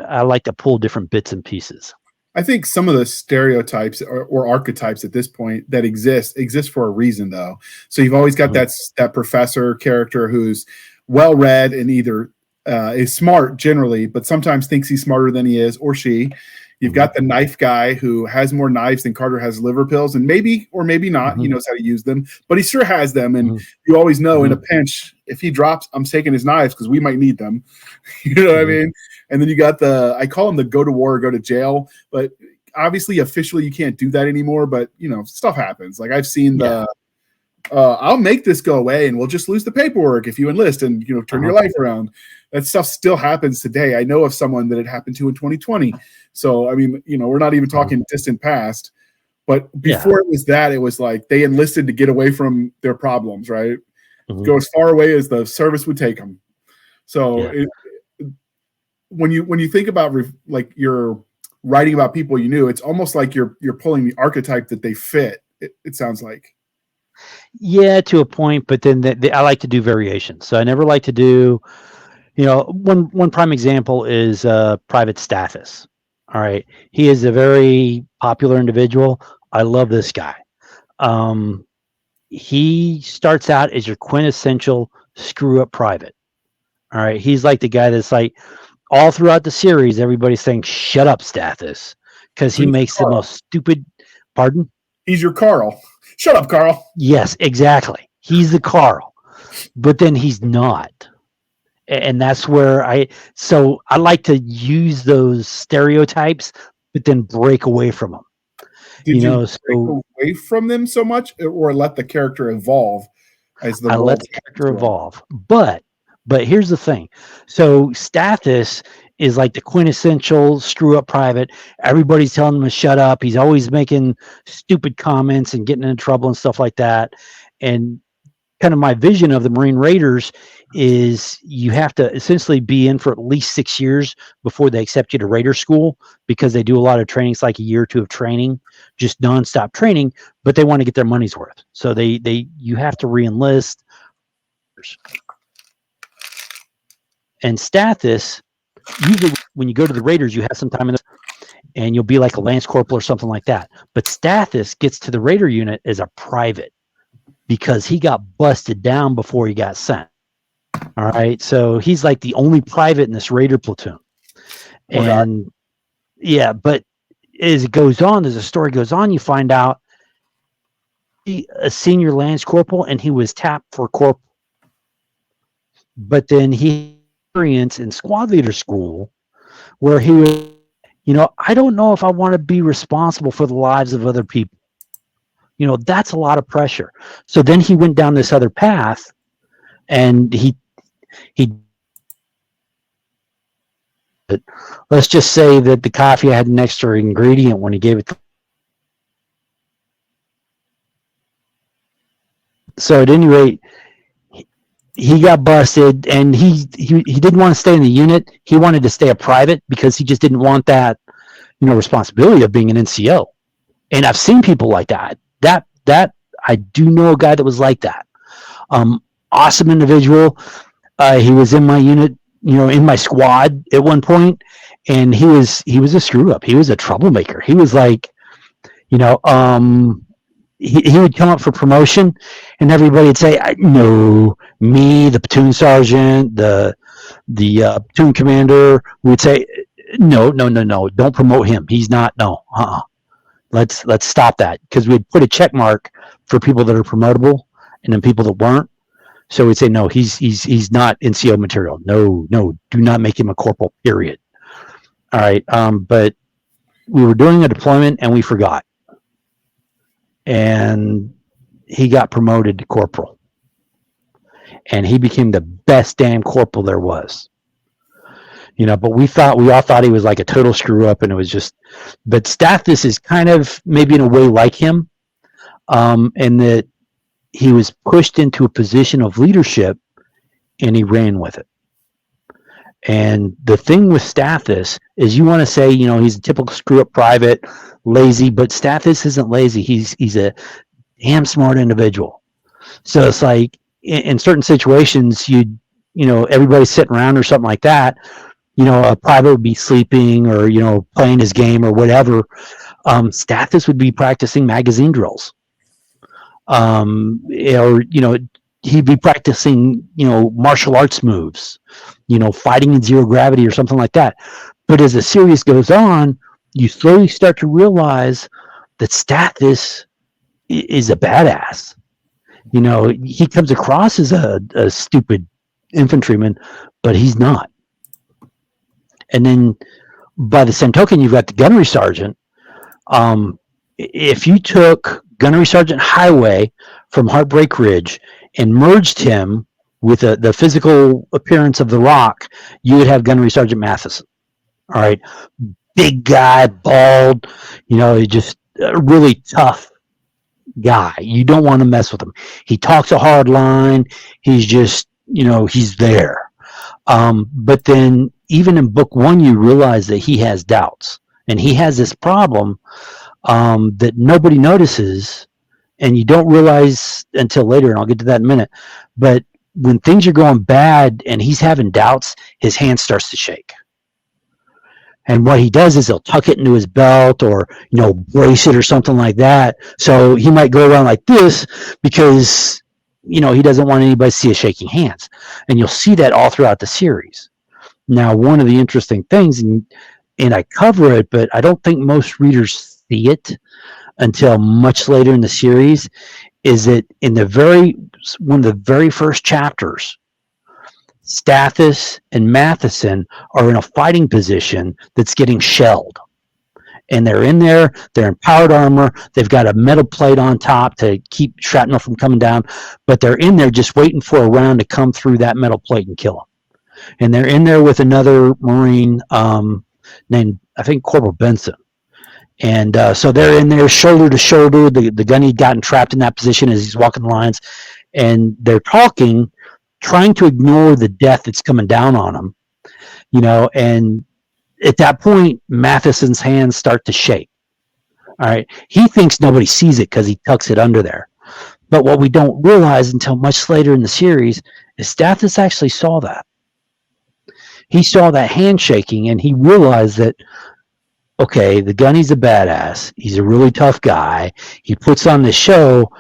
I like to pull different bits and pieces. I think some of the stereotypes or archetypes at this point that exist for a reason, though. So you've always got that professor character who's well-read and either is smart generally, but sometimes thinks he's smarter than he is, or she. You've got the knife guy who has more knives than Carter has liver pills, and maybe or maybe not, he knows how to use them, but he sure has them. And you always know in a pinch, if he drops, I'm taking his knives because we might need them. You know what I mean? And then you got I call him the go to war or go to jail, but obviously officially you can't do that anymore, but stuff happens. Like I've seen I'll make this go away and we'll just lose the paperwork if you enlist and, turn your life around. That stuff still happens today. I know of someone that it happened to in 2020. So, I mean, we're not even talking distant past, but before it was that, it was like they enlisted to get away from their problems, right? Go as far away as the service would take them. So when you think about like you're writing about people you knew, it's almost like you're pulling the archetype that they fit. It sounds like. Yeah, to a point, but then I like to do variations. So I never like to do, one prime example is Private Stathis. All right. He is a very popular individual. I love this guy. He starts out as your quintessential screw up private. All right. He's like the guy that's like all throughout the series, everybody's saying, shut up, Stathis, because he makes the most stupid. Pardon? He's your Carl. Shut up, Carl. Yes, exactly. He's the Carl, but then he's not. And that's where I like to use those stereotypes, but then break away from them. Did you break So away from them so much, or let the character evolve as the I let world the character evolve. But here's the thing. So Stathis is like the quintessential screw up private. Everybody's telling him to shut up. He's always making stupid comments and getting into trouble and stuff like that. And kind of my vision of the Marine Raiders is you have to essentially be in for at least 6 years before they accept you to Raider school, because they do a lot of training. It's like a year or two of training, just nonstop training, but they want to get their money's worth. So you have to re-enlist. And Stathis, usually when you go to the Raiders, you have some time in the, and you'll be like a Lance Corporal or something like that. But Stathis gets to the Raider unit as a private, because he got busted down before he got sent. All right. So he's like the only private in this Raider platoon. And yeah, but as it goes on, as the story goes on, you find out a senior Lance Corporal, and he was tapped for corporal. But then he experienced in squad leader school where he was, I don't know if I want to be responsible for the lives of other people. That's a lot of pressure. So then he went down this other path, and he let's just say that the coffee had an extra ingredient when he gave it. So at any rate, he got busted, and he didn't want to stay in the unit. He wanted to stay a private because he just didn't want that, responsibility of being an NCO. And I've seen people like that. That I do know a guy that was like that. Awesome individual. He was in my unit, in my squad at one point, and he was a screw up. He was a troublemaker. He was like, he would come up for promotion, and everybody would say, "No, me, the platoon sergeant, the platoon commander would say, no, don't promote him. He's not. No, Let's stop that," because we'd put a check mark for people that are promotable, and then people that weren't. So we'd say, no, he's not NCO material. No, do not make him a corporal, period. All right. But we were doing a deployment and we forgot. And he got promoted to corporal. And he became the best damn corporal there was. But we all thought he was like a total screw up, and it was just, but Stathis is kind of maybe in a way like him, in that he was pushed into a position of leadership and he ran with it. And the thing with Stathis is, you want to say, he's a typical screw up private, lazy, but Stathis isn't lazy. He's a damn smart individual. So it's like in certain situations, everybody's sitting around or something like that. A private would be sleeping or, playing his game or whatever. Stathis would be practicing magazine drills. Or, he'd be practicing, martial arts moves, fighting in zero gravity or something like that. But as the series goes on, you slowly start to realize that Stathis is a badass. He comes across as a stupid infantryman, but he's not. And then by the same token, you've got the gunnery sergeant. If you took Gunnery Sergeant Highway from Heartbreak Ridge and merged him with the physical appearance of the Rock, you would have Gunnery Sergeant Matheson. All right. Big guy, bald, just a really tough guy. You don't want to mess with him. He talks a hard line. He's just, he's there. But then even in book one, you realize that he has doubts, and he has this problem that nobody notices, and you don't realize until later, and I'll get to that in a minute. But when things are going bad and he's having doubts, his hand starts to shake. And what he does is he'll tuck it into his belt or, brace it or something like that. So he might go around like this because, he doesn't want anybody to see his shaking hands. And you'll see that all throughout the series. Now, one of the interesting things, and I cover it, but I don't think most readers see it until much later in the series, is that in one of the very first chapters, Stathis and Matheson are in a fighting position that's getting shelled. And they're in there, they're in powered armor, they've got a metal plate on top to keep shrapnel from coming down, but they're in there just waiting for a round to come through that metal plate and kill them. And they're in there with another Marine named, I think, Corporal Benson. And so they're in there shoulder to shoulder. The gunny'd gotten trapped in that position as he's walking the lines. And they're talking, trying to ignore the death that's coming down on them. And at that point, Matheson's hands start to shake. All right. He thinks nobody sees it because he tucks it under there. But what we don't realize until much later in the series is Stathis actually saw that. He saw that handshaking and he realized that, okay, the gunny's a badass. He's a really tough guy. He puts on this show,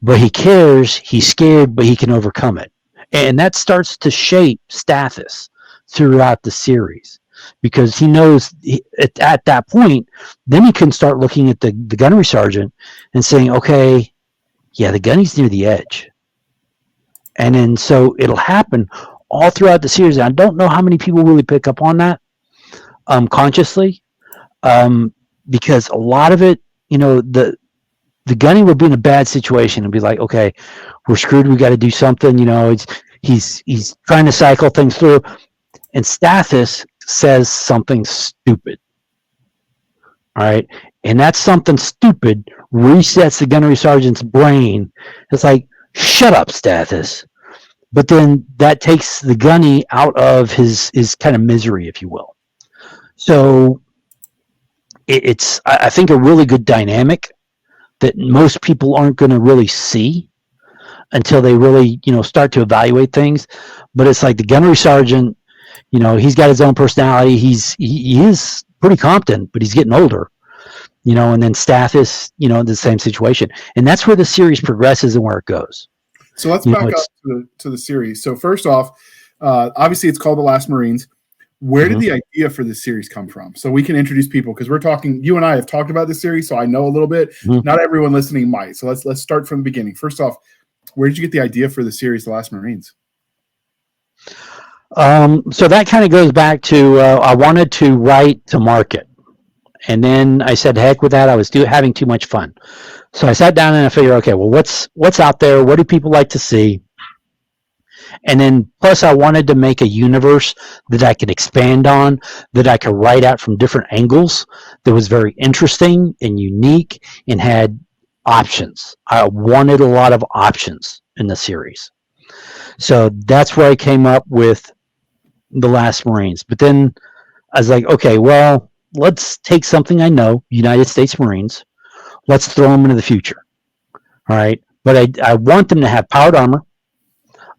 but he cares. He's scared, but he can overcome it. And that starts to shape Stathis throughout the series because he knows at that point, then he can start looking at the gunnery sergeant and saying, okay, yeah, the gunny's near the edge. And then so it'll happen all throughout the series. I don't know how many people really pick up on that consciously, because a lot of it, the gunny will be in a bad situation and be like, okay, we're screwed. We got to do something. He's trying to cycle things through, and Stathis says something stupid. All right, and that something stupid resets the gunnery sergeant's brain. It's like, shut up, Stathis. But then that takes the gunny out of his kind of misery, if you will. So it's, I think, a really good dynamic that most people aren't going to really see until they really, start to evaluate things. But it's like the gunnery sergeant, he's got his own personality. He is pretty competent, but he's getting older, and then Stathis, in the same situation. And that's where the series progresses and where it goes. So let's back up to the series. So first off, obviously it's called The Last Marines. Where did the idea for this series come from? So we can introduce people because we're talking. You and I have talked about this series, so I know a little bit. Not everyone listening might. So let's start from the beginning. First off, where did you get the idea for the series, The Last Marines? So that kind of goes back to I wanted to write to market, and then I said, heck with that. I was having too much fun. So I sat down and I figured, okay, well, what's out there? What do people like to see? And then plus I wanted to make a universe that I could expand on, that I could write at from different angles, that was very interesting and unique and had options. I wanted a lot of options in the series. So that's where I came up with The Last Marines. But then I was like, okay, well, let's take something I know, United States Marines. Let's throw them into the future. All right. But I want them to have powered armor.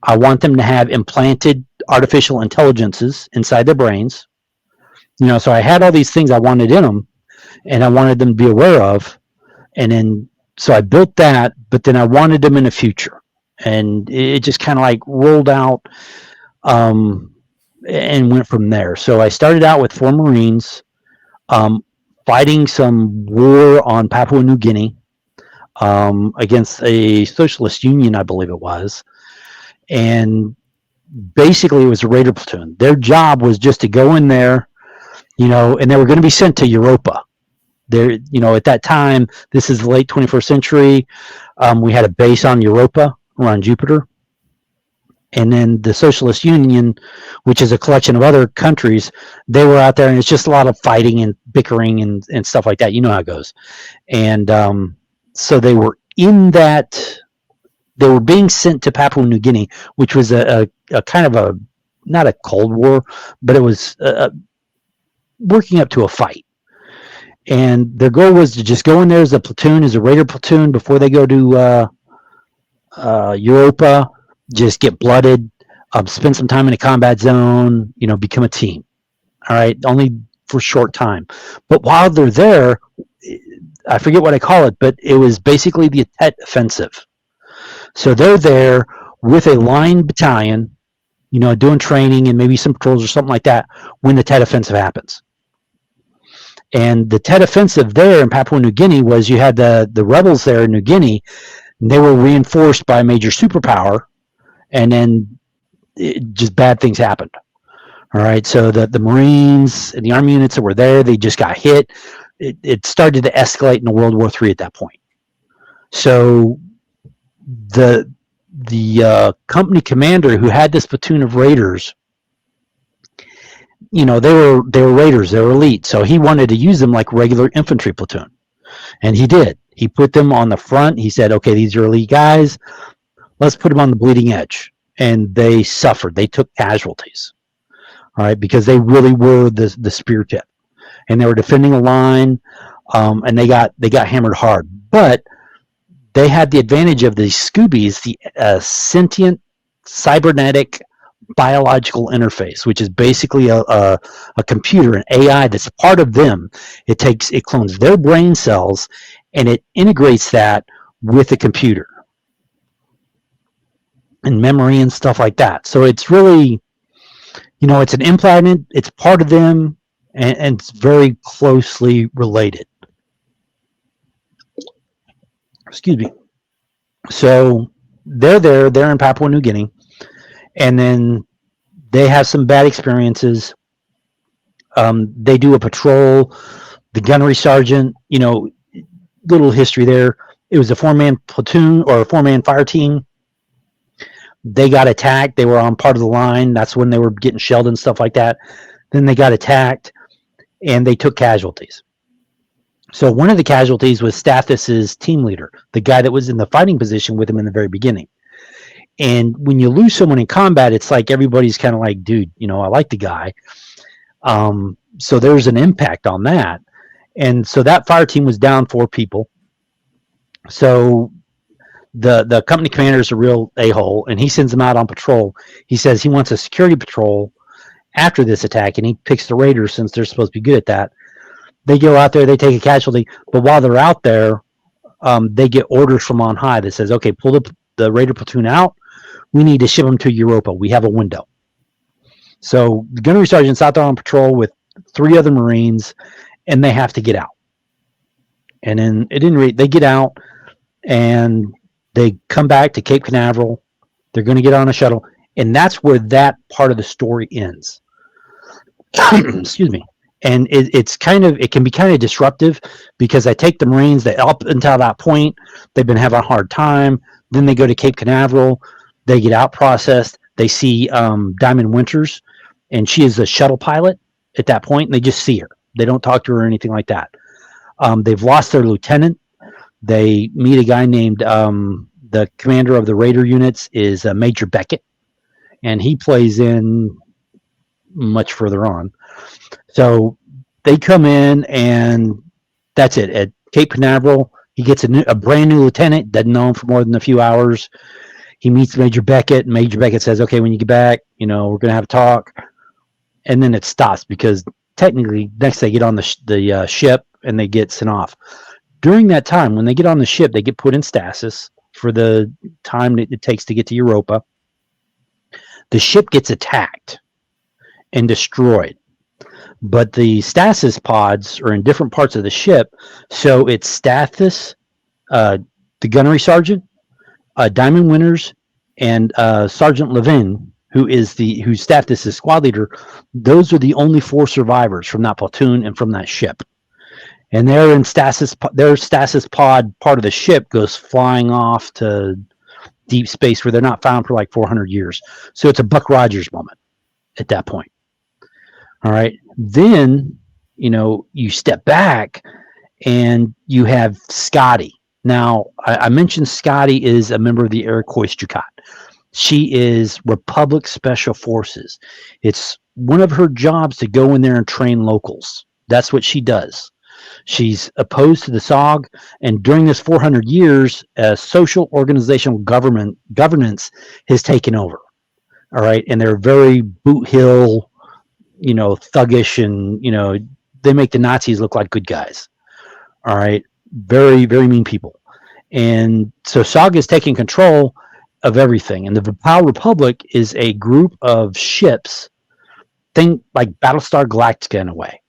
I want them to have implanted artificial intelligences inside their brains. So I had all these things I wanted in them and I wanted them to be aware of. And then, so I built that, but then I wanted them in the future. And it just kind of like rolled out and went from there. So I started out with 4 Marines fighting some war on Papua New Guinea against a socialist union, I believe it was. And basically it was a raider platoon. Their job was just to go in there, and they were going to be sent to Europa. There, at that time, this is the late 21st century. We had a base on Europa around Jupiter. And then the Socialist Union, which is a collection of other countries, they were out there, and it's just a lot of fighting and bickering and stuff like that. You know how it goes. And so they were in that. They were being sent to Papua New Guinea, which was a kind of not a Cold War, but it was working up to a fight. And their goal was to just go in there as a platoon, as a raider platoon, before they go to Europa, just get blooded, spend some time in a combat zone, become a team. All right, only for a short time. But while they're there, I forget what I call it, but it was basically the Tet Offensive. So they're there with a line battalion, doing training and maybe some patrols or something like that when the Tet Offensive happens. And the Tet Offensive there in Papua New Guinea was you had the rebels there in New Guinea, and they were reinforced by a major superpower, and then just bad things happened. All right, so the Marines and the Army units that were there, they just got hit. It started to escalate into World War III at that point. So the company commander who had this platoon of raiders, they were raiders, they were elite, so he wanted to use them like regular infantry platoon, and he did. He put them on the front. He said, okay, these are elite guys, let's put them on the bleeding edge. And they suffered, they took casualties, all right, because they really were the spear tip, and they were defending a line, and they got hammered hard. But they had the advantage of the Scoobies, the sentient cybernetic biological interface, which is basically a computer, an AI that's part of them. It clones their brain cells and it integrates that with the computer and memory and stuff like that. So it's really, it's an implant, it's part of them, and it's very closely related. Excuse me. So they're in Papua New Guinea, and then they have some bad experiences. They do a patrol. The gunnery sergeant, little history there. It was a 4-man platoon or a 4-man fire team. They got attacked. They were on part of the line. That's when they were getting shelled and stuff like that. Then they got attacked, and they took casualties. So one of the casualties was Stathis's team leader, the guy that was in the fighting position with him in the very beginning. And when you lose someone in combat, it's like everybody's kind of like, dude, I like the guy. So there's an impact on that. And so that fire team was down 4 people. So the company commander is a real a-hole, and he sends them out on patrol. He says he wants a security patrol after this attack, and he picks the raiders since they're supposed to be good at that. They go out there, they take a casualty, but while they're out there, they get orders from on high that says, okay, pull the raider platoon out. We need to ship them to Europa. We have a window. So the gunnery sergeant's out there on patrol with 3 other Marines, and they have to get out. And then they get out, and they come back to Cape Canaveral. They're going to get on a shuttle, and that's where that part of the story ends. Excuse me. And it can be kind of disruptive, because I take the Marines that up until that point, they've been having a hard time. Then they go to Cape Canaveral. They get out processed. They see Diamond Winters, and she is a shuttle pilot at that point, and they just see her. They don't talk to her or anything like that. They've lost their lieutenant. They meet a guy named, the commander of the Raider units is Major Beckett, and he plays in much further on. So they come in, and that's it. At Cape Canaveral, he gets a brand new lieutenant, doesn't know him for more than a few hours. He meets Major Beckett, and Major Beckett says, okay, when you get back, we're going to have a talk. And then it stops, because technically next they get on the ship, and they get sent off. During that time, when they get on the ship, they get put in stasis for the time that it takes to get to Europa. The ship gets attacked and destroyed. But the stasis pods are in different parts of the ship. So it's Stathis, the gunnery sergeant, Diamond Winters, and Sergeant Levin, who's Stathis' squad leader. Those are the only 4 survivors from that platoon and from that ship. And they're in stasis. Their stasis pod part of the ship goes flying off to deep space, where they're not found for like 400 years. So it's a Buck Rogers moment at that point. All right. Then, you step back, and you have Scotty. Now, I mentioned Scotty is a member of the Iroquois Jukat. She is Republic Special Forces. It's one of her jobs to go in there and train locals. That's what she does. She's opposed to the SOG, and during this 400 years, social organizational governance has taken over. All right, and they're very boot hill, thuggish, and they make the Nazis look like good guys. All right, very, very mean people. And so SOG is taking control of everything, and the Vipau Republic is a group of ships, think like Battlestar Galactica in a way.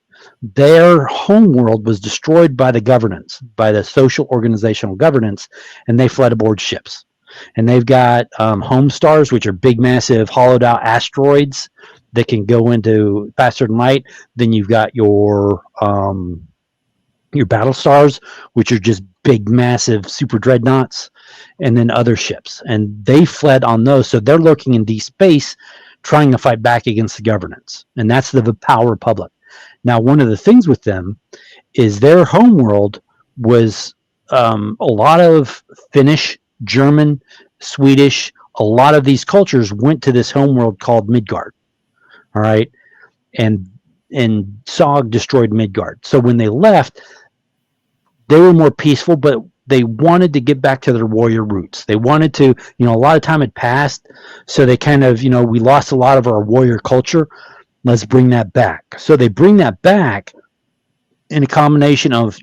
Their homeworld was destroyed by the governance, by the social organizational governance, and they fled aboard ships. And they've got home stars, which are big, massive, hollowed out asteroids that can go into faster than light. Then you've got your battle stars, which are just big, massive super dreadnoughts, and then other ships. And they fled on those. So they're lurking in deep space trying to fight back against the governance. And that's the Power Republic. Now, one of the things with them is their homeworld was a lot of Finnish, German, Swedish. A lot of these cultures went to this homeworld called Midgard. All right. And Sog destroyed Midgard. So when they left, they were more peaceful, but they wanted to get back to their warrior roots. They wanted to, a lot of time had passed. So they kind of, we lost a lot of our warrior culture. Let's bring that back. So they bring that back in a combination of,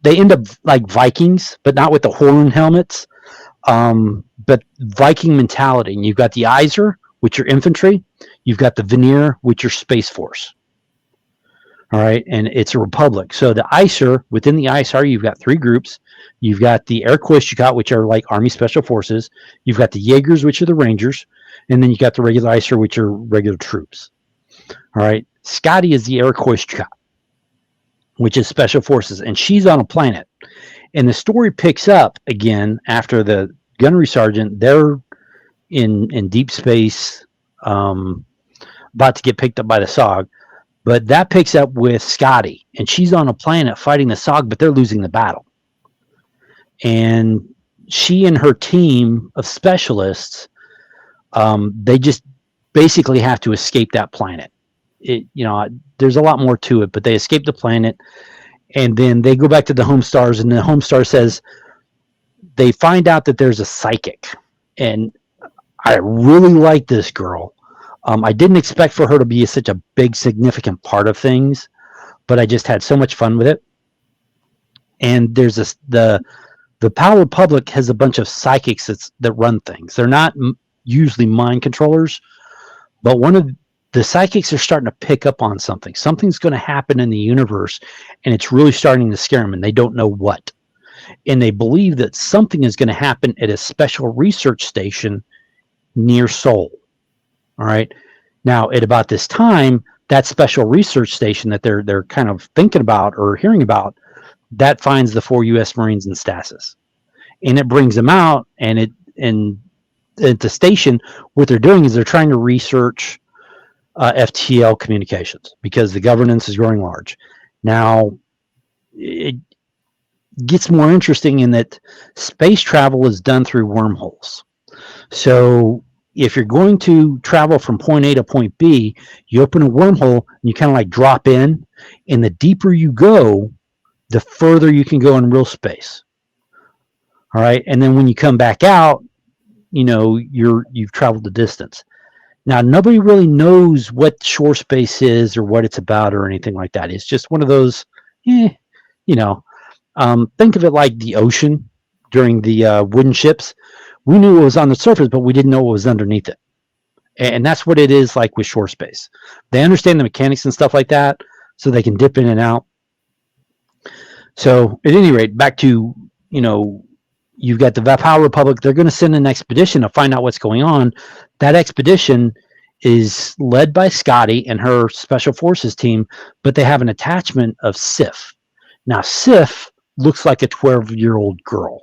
they end up like Vikings, but not with the horn helmets, but Viking mentality. And you've got the Iser, which are infantry. You've got the Veneer, which are Space Force. All right. And it's a republic. So the Iser, within the Iser, you've got three groups. You've got the Erkoischka, which are like Army Special Forces. You've got the Jaegers, which are the Rangers. And then you got the regular Iser, which are regular troops. All right. Scotty is the Erkoischka, which is Special Forces. And she's on a planet. And the story picks up again after the gunnery sergeant. They're in deep space, about to get picked up by the Sog. But that picks up with Scotty, and she's on a planet fighting the Sog, but they're losing the battle. And she and her team of specialists, they just basically have to escape that planet. There's a lot more to it, but they escape the planet, and then they go back to the home stars, and the home star says they find out that there's a psychic. And I really like this girl. I didn't expect for her to be such a big, significant part of things, but I just had so much fun with it. And there's the Power Republic has a bunch of psychics that run things. They're not usually mind controllers, but one of the psychics are starting to pick up on something. Something's going to happen in the universe, and it's really starting to scare them, and they don't know what. And they believe that something is going to happen at a special research station near Seoul. All right. Now, at about this time, that special research station that they're kind of thinking about or hearing about, that finds the 4 U.S. Marines in stasis, and it brings them out. And at the station, what they're doing is they're trying to research FTL communications because the governance is growing large. Now, it gets more interesting in that space travel is done through wormholes. So if you're going to travel from point A to point B, you open a wormhole and you kind of like drop in, and the deeper you go, the further you can go in real space. All right. And then when you come back out, you've traveled the distance. Now, nobody really knows what shore space is or what it's about or anything like that. It's just one of those, think of it like the ocean during the wooden ships. We knew it was on the surface, but we didn't know what was underneath it. And that's what it is like with shore space. They understand the mechanics and stuff like that, so they can dip in and out. So at any rate, back to, you've got the Power Republic. They're going to send an expedition to find out what's going on. That expedition is led by Scotty and her Special Forces team, but they have an attachment of Sif. Now, Sif looks like a 12-year-old girl.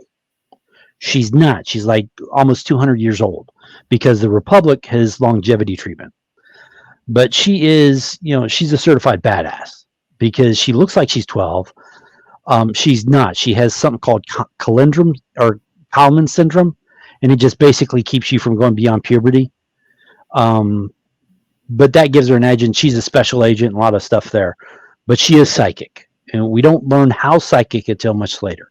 She's not. She's like almost 200 years old because the Republic has longevity treatment. But she is, she's a certified badass because she looks like she's 12. She's not. She has something called Kalendrum or Kalman syndrome, and it just basically keeps you from going beyond puberty. But that gives her an edge, and she's a special agent, a lot of stuff there. But she is psychic, and we don't learn how psychic until much later.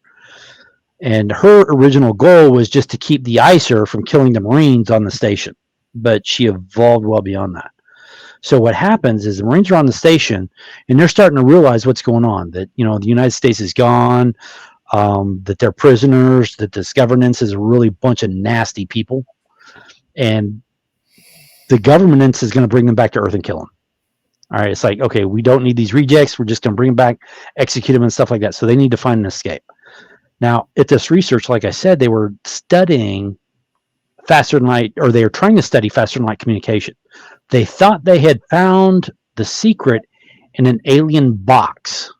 And her original goal was just to keep the Iser from killing the Marines on the station, but she evolved well beyond that. So what happens is the Marines are on the station, and they're starting to realize what's going on, that, the United States is gone, that they're prisoners, that this governance is a really bunch of nasty people, and the governance is going to bring them back to Earth and kill them. All right, it's like, okay, we don't need these rejects. We're just going to bring them back, execute them and stuff like that. So they need to find an escape. Now, at this research, like I said, they were studying faster than light, or they were trying to study faster than light communication. They thought they had found the secret in an alien box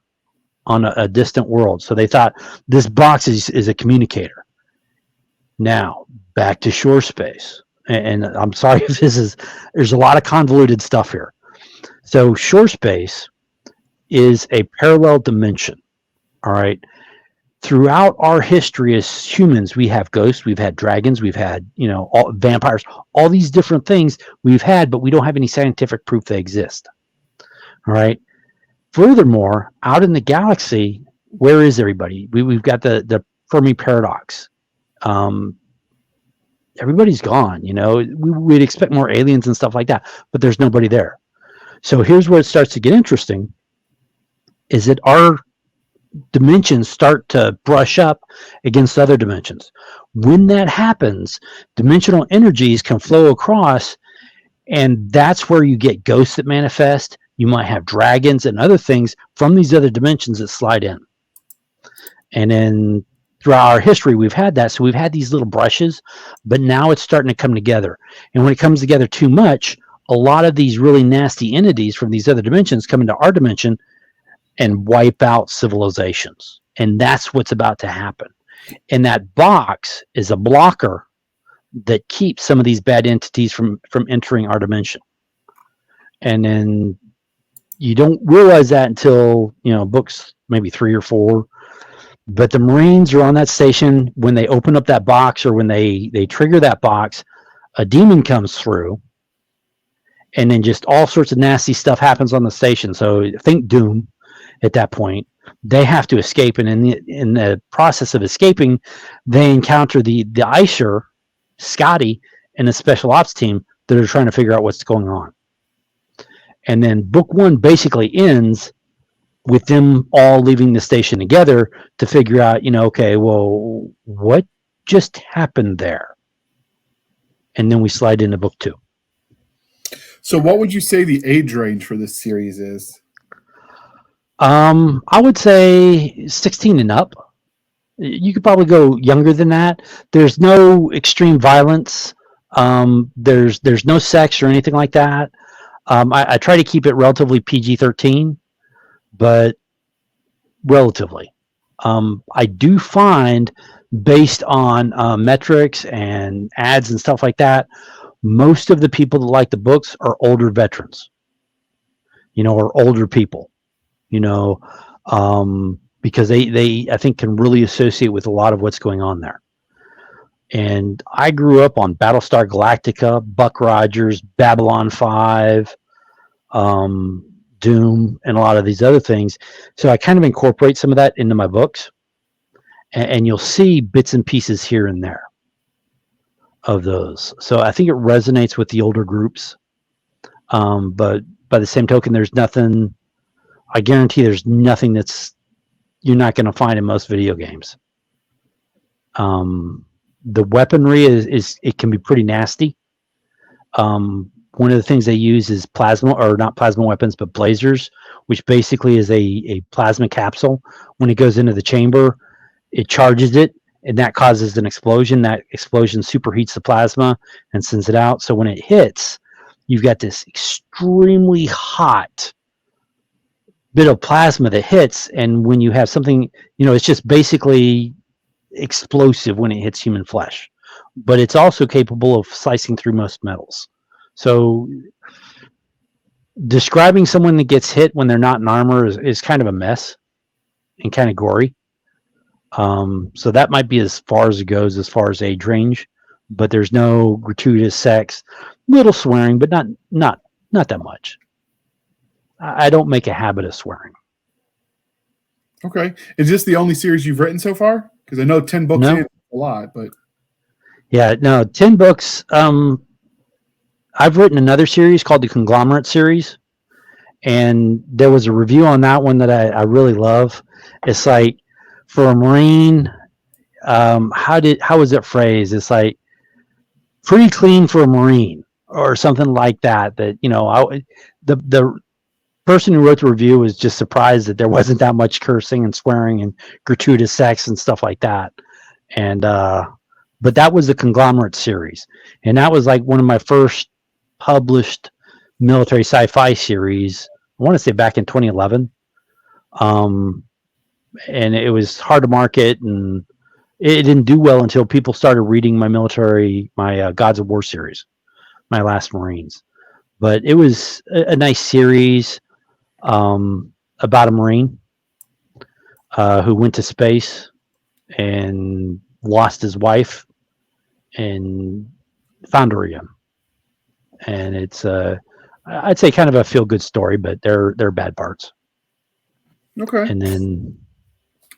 on a distant world. So they thought this box is a communicator. Now, back to shore space. And I'm sorry if there's a lot of convoluted stuff here. So shore space is a parallel dimension. All right. Throughout our history as humans, we have ghosts, we've had dragons, we've had, vampires, all these different things we've had, but we don't have any scientific proof they exist. All right. Furthermore, out in the galaxy, where is everybody? We've got the Fermi paradox. Everybody's gone. We'd expect more aliens and stuff like that, but there's nobody there. So here's where it starts to get interesting, is that our dimensions start to brush up against other dimensions. When that happens, dimensional energies can flow across, and that's where you get ghosts that manifest. You might have dragons and other things from these other dimensions that slide in. And then throughout our history, we've had that. So we've had these little brushes, but now it's starting to come together. And when it comes together too much, a lot of these really nasty entities from these other dimensions come into our dimension and wipe out civilizations. And that's what's about to happen. And that box is a blocker that keeps some of these bad entities from entering our dimension. And then you don't realize that until, books maybe 3 or 4. But the Marines are on that station. When they open up that box, or when they trigger that box, a demon comes through, and then just all sorts of nasty stuff happens on the station. So think Doom. At that point, they have to escape, and in the process of escaping, they encounter the Aisher, Scotty, and the special ops team that are trying to figure out what's going on. And then book 1 basically ends with them all leaving the station together to figure out, okay, well, what just happened there? And then we slide into book 2. So what would you say the age range for this series is? I would say 16 and up. You could probably go younger than that. There's no extreme violence. There's no sex or anything like that. I try to keep it relatively PG-13, but relatively. I do find, based on metrics and ads and stuff like that, most of the people that like the books are older veterans, or older people. Because they I think can really associate with a lot of what's going on there. And I grew up on Battlestar Galactica, Buck Rogers, Babylon 5, Doom, and a lot of these other things. So I kind of incorporate some of that into my books, and you'll see bits and pieces here and there of those. So I think it resonates with the older groups. But by the same token, there's nothing. I guarantee there's nothing you're not going to find in most video games. The weaponry is it can be pretty nasty. One of the things they use is plasma, or not plasma weapons, but blazers, which basically is a plasma capsule. When it goes into the chamber, it charges it, and that causes an explosion. That explosion superheats the plasma and sends it out. So when it hits, you've got this extremely hot bit of plasma that hits, and when you have something, it's just basically explosive when it hits human flesh, but it's also capable of slicing through most metals. So describing someone that gets hit when they're not in armor is kind of a mess and kind of gory. So that might be as far as it goes as far as age range, but there's no gratuitous sex, little swearing, but not that much. I don't make a habit of swearing. Okay. Is this the only series you've written so far? Because I know 10 books is a lot, but... Yeah, no, 10 books. I've written another series called the Conglomerate series, and there was a review on that one that I really love. It's like, for a Marine, how was it phrased? It's like, pretty clean for a Marine, or something like that. That, the person who wrote the review was just surprised that there wasn't that much cursing and swearing and gratuitous sex and stuff like that. And but that was the Conglomerate series, and that was like one of my first published military sci-fi series. I want to say back in 2011. And it was hard to market, and it didn't do well until people started reading my Gods of War series, my Last Marines. But it was a nice series about a Marine who went to space and lost his wife and found her again. And it's I'd say kind of a feel good story, but there are bad parts. Okay. And then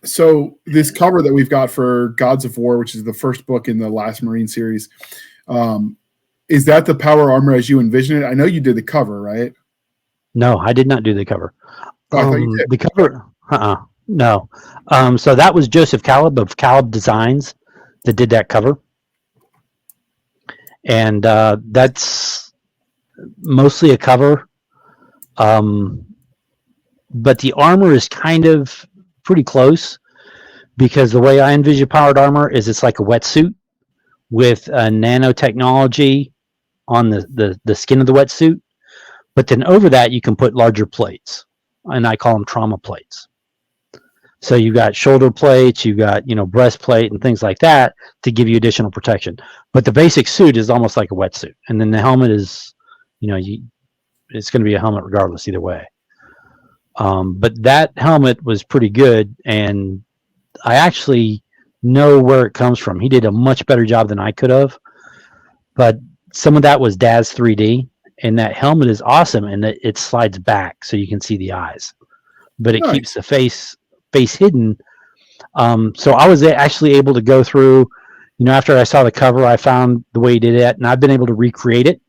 so this cover that we've got for Gods of War, which is the first book in the Last Marine series, is that the power armor as you envision it? I know you did the cover, right? no, I did not do the cover. Oh, I thought you did. The cover, no. So that was Joseph Caleb of Caleb Designs that did that cover, and that's mostly a cover. But the armor is kind of pretty close, because the way I envision powered armor is it's like a wetsuit with nanotechnology on the skin of the wetsuit, but then over that you can put larger plates, and I call them trauma plates. So you got shoulder plates, you got breastplate and things like that to give you additional protection. But the basic suit is almost like a wetsuit, and then the helmet is, it's going to be a helmet regardless either way. But that helmet was pretty good, and I actually know where it comes from. He did a much better job than I could have, but some of that was Daz 3D, and that helmet is awesome, and it slides back so you can see the eyes, but it keeps the face hidden. So I was actually able to go through, after I saw the cover, I found the way he did it, and I've been able to recreate it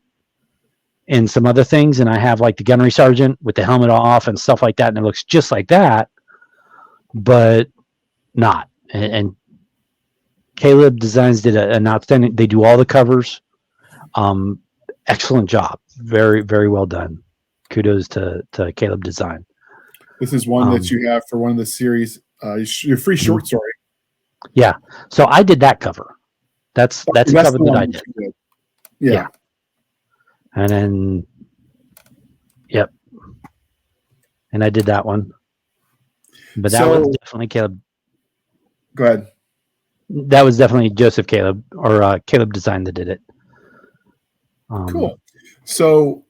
in some other things, and I have like the gunnery sergeant with the helmet off and stuff like that, and it looks just like that, but not. And Caleb Designs did an outstanding. They do all the covers. Excellent job. Very, very well done. Kudos to Caleb Design. This is one that you have for one of the series, your free short story. Yeah. So I did that cover. That's a cover that I did. Yeah. And then, yep. And I did that one. But that was definitely Caleb. Go ahead. That was definitely Joseph Caleb, or Caleb Design, that did it. Cool. So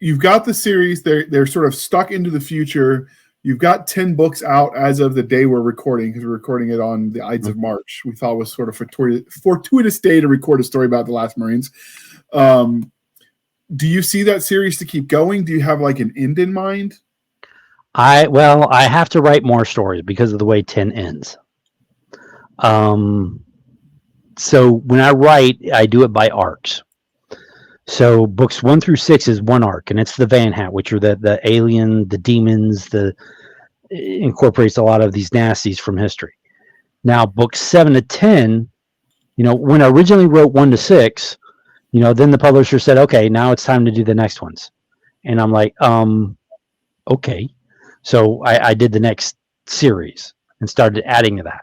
you've got the series. They're sort of stuck into the future. You've got 10 books out as of the day we're recording, because we're recording it on the Ides of March. We thought it was sort of fortuitous day to record a story about the Last Marines. Do you see that series to keep going? Do you have like an end in mind? I have to write more stories because of the way 10 ends. So when I write, I do it by arcs. So books 1 through 6 is one arc, and it's the Van Hat, which are the alien, the demons, incorporates a lot of these nasties from history. Now, books 7 to 10, when I originally wrote 1 to 6, then the publisher said, okay, now it's time to do the next ones. And I'm like, okay. So I did the next series and started adding to that.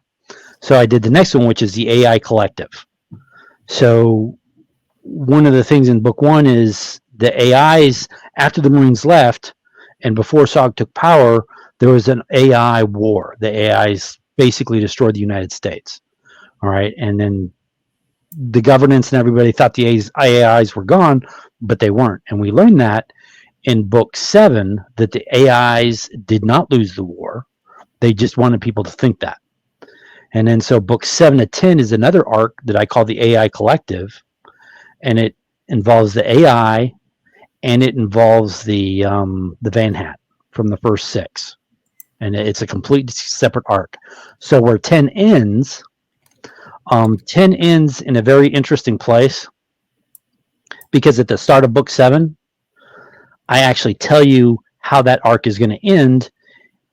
So I did the next one, which is the AI Collective. So one of the things in book 1 is the AIs, after the Marines left and before SOG took power, there was an AI war. The AIs basically destroyed the United States. All right. And then the governance and everybody thought the AIs were gone, but they weren't. And we learned that in book 7, that the AIs did not lose the war. They just wanted people to think that. And then so book 7 to 10 is another arc that I call the AI Collective, and it involves the AI, and it involves the Van Hat from the first 6, and it's a complete separate arc. So where 10 ends, 10 ends in a very interesting place, because at the start of book 7, I actually tell you how that arc is going to end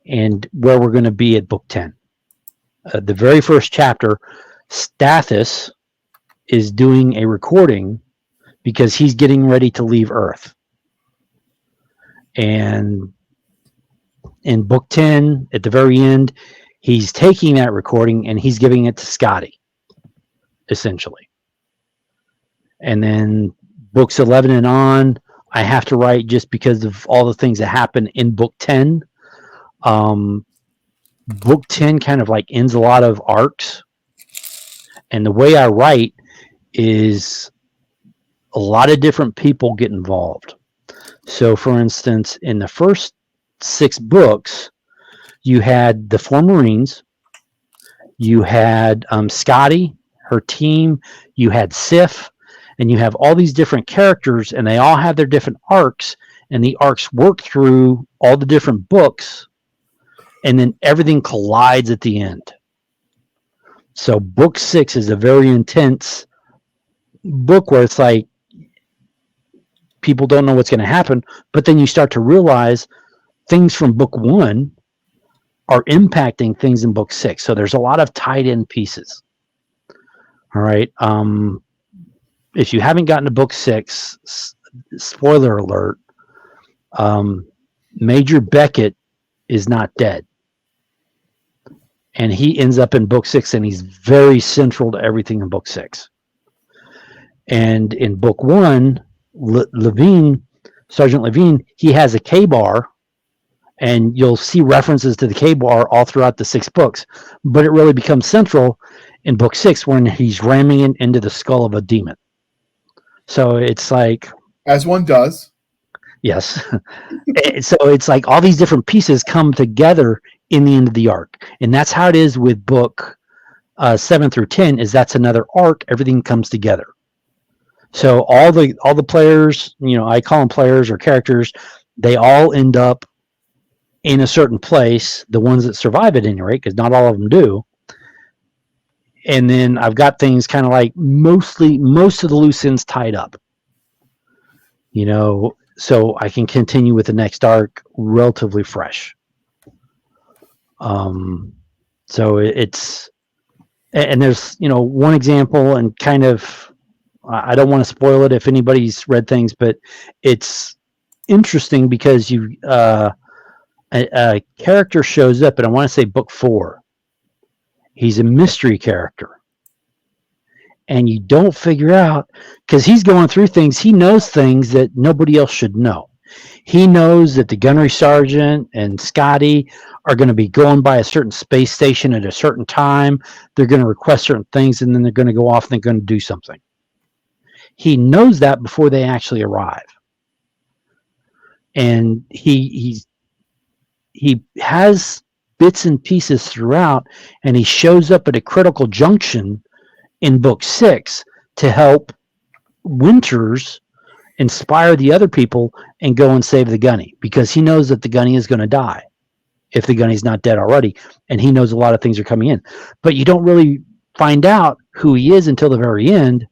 and where we're going to be at book 10. The very first chapter, Stathis is doing a recording because he's getting ready to leave Earth. And in book 10, at the very end, he's taking that recording and he's giving it to Scotty, essentially. And then books 11 and on, I have to write just because of all the things that happen in book 10. Book 10 kind of like ends a lot of arcs. And the way I write is a lot of different people get involved. So, for instance, in the first 6 books, you had the 4 Marines, you had Scotty, her team, you had Sif, and you have all these different characters, and they all have their different arcs, and the arcs work through all the different books, and then everything collides at the end. So book 6 is a very intense book where it's like people don't know what's going to happen, but then you start to realize things from book 1 are impacting things in book 6. So there's a lot of tied in pieces. All right. If you haven't gotten to book 6, spoiler alert, Major Beckett is not dead. And he ends up in book 6, and he's very central to everything in book 6. And in book 1, Levine, Sergeant Levine, he has a K-bar, and you'll see references to the K-bar all throughout the 6 books. But it really becomes central in book 6 when he's ramming it into the skull of a demon. So it's like... As one does. Yes. So it's like all these different pieces come together in the end of the arc. And that's how it is with book 7 through 10, is that's another arc. Everything comes together. So all the players, I call them players or characters, they all end up in a certain place, the ones that survive at any rate, because not all of them do. And then I've got things kind of like most of the loose ends tied up. So I can continue with the next arc relatively fresh. So it's, and there's, one example, and kind of, I don't want to spoil it if anybody's read things, but it's interesting because a character shows up, and I want to say book 4. He's a mystery character. And you don't figure out, because he's going through things, he knows things that nobody else should know. He knows that the gunnery sergeant and Scotty are going to be going by a certain space station at a certain time. They're going to request certain things, and then they're going to go off and they're going to do something. He knows that before they actually arrive. And he has bits and pieces throughout, and he shows up at a critical junction in book 6 to help Winters inspire the other people and go and save the gunny, because he knows that the gunny is going to die if the gunny's not dead already, and he knows a lot of things are coming in. But you don't really find out who he is until the very end.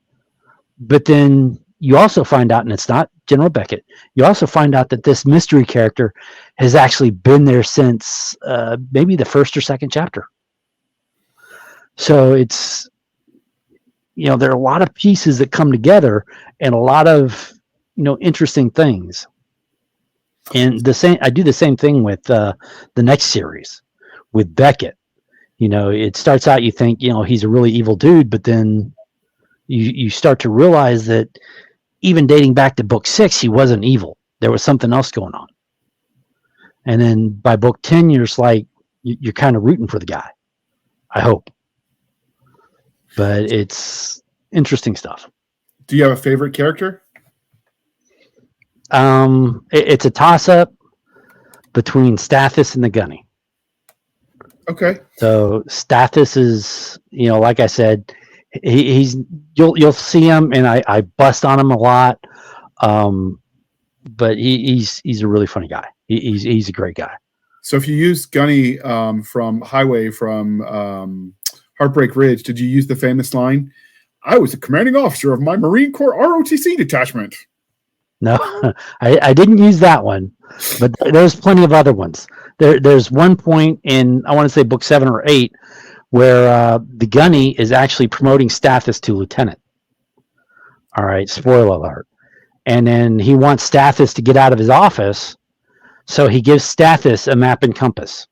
But then you also find out, and it's not General Beckett, you also find out that this mystery character has actually been there since maybe the first or second chapter. So it's, there are a lot of pieces that come together, and a lot of, interesting things. And I do the same thing with the next series with Beckett. It starts out, you think, he's a really evil dude, but then you start to realize that even dating back to book 6, he wasn't evil. There was something else going on. And then by book 10, you're just like, you're kind of rooting for the guy, I hope. But it's interesting stuff. Do you have a favorite character? It's a toss-up between Stathis and the gunny. Okay. So Stathis is, like I said, you'll see him, and I bust on him a lot. But he's a really funny guy. He's a great guy. So if you use Gunny from Highway from Heartbreak Ridge, did you use the famous line, "I was the commanding officer of my Marine Corps ROTC detachment"? No, I didn't use that one, but there's plenty of other ones. There's one point in, I want to say book 7 or 8, where the gunny is actually promoting Stathis to lieutenant. All right, spoiler alert. And then he wants Stathis to get out of his office So he gives Stathis a map and compass.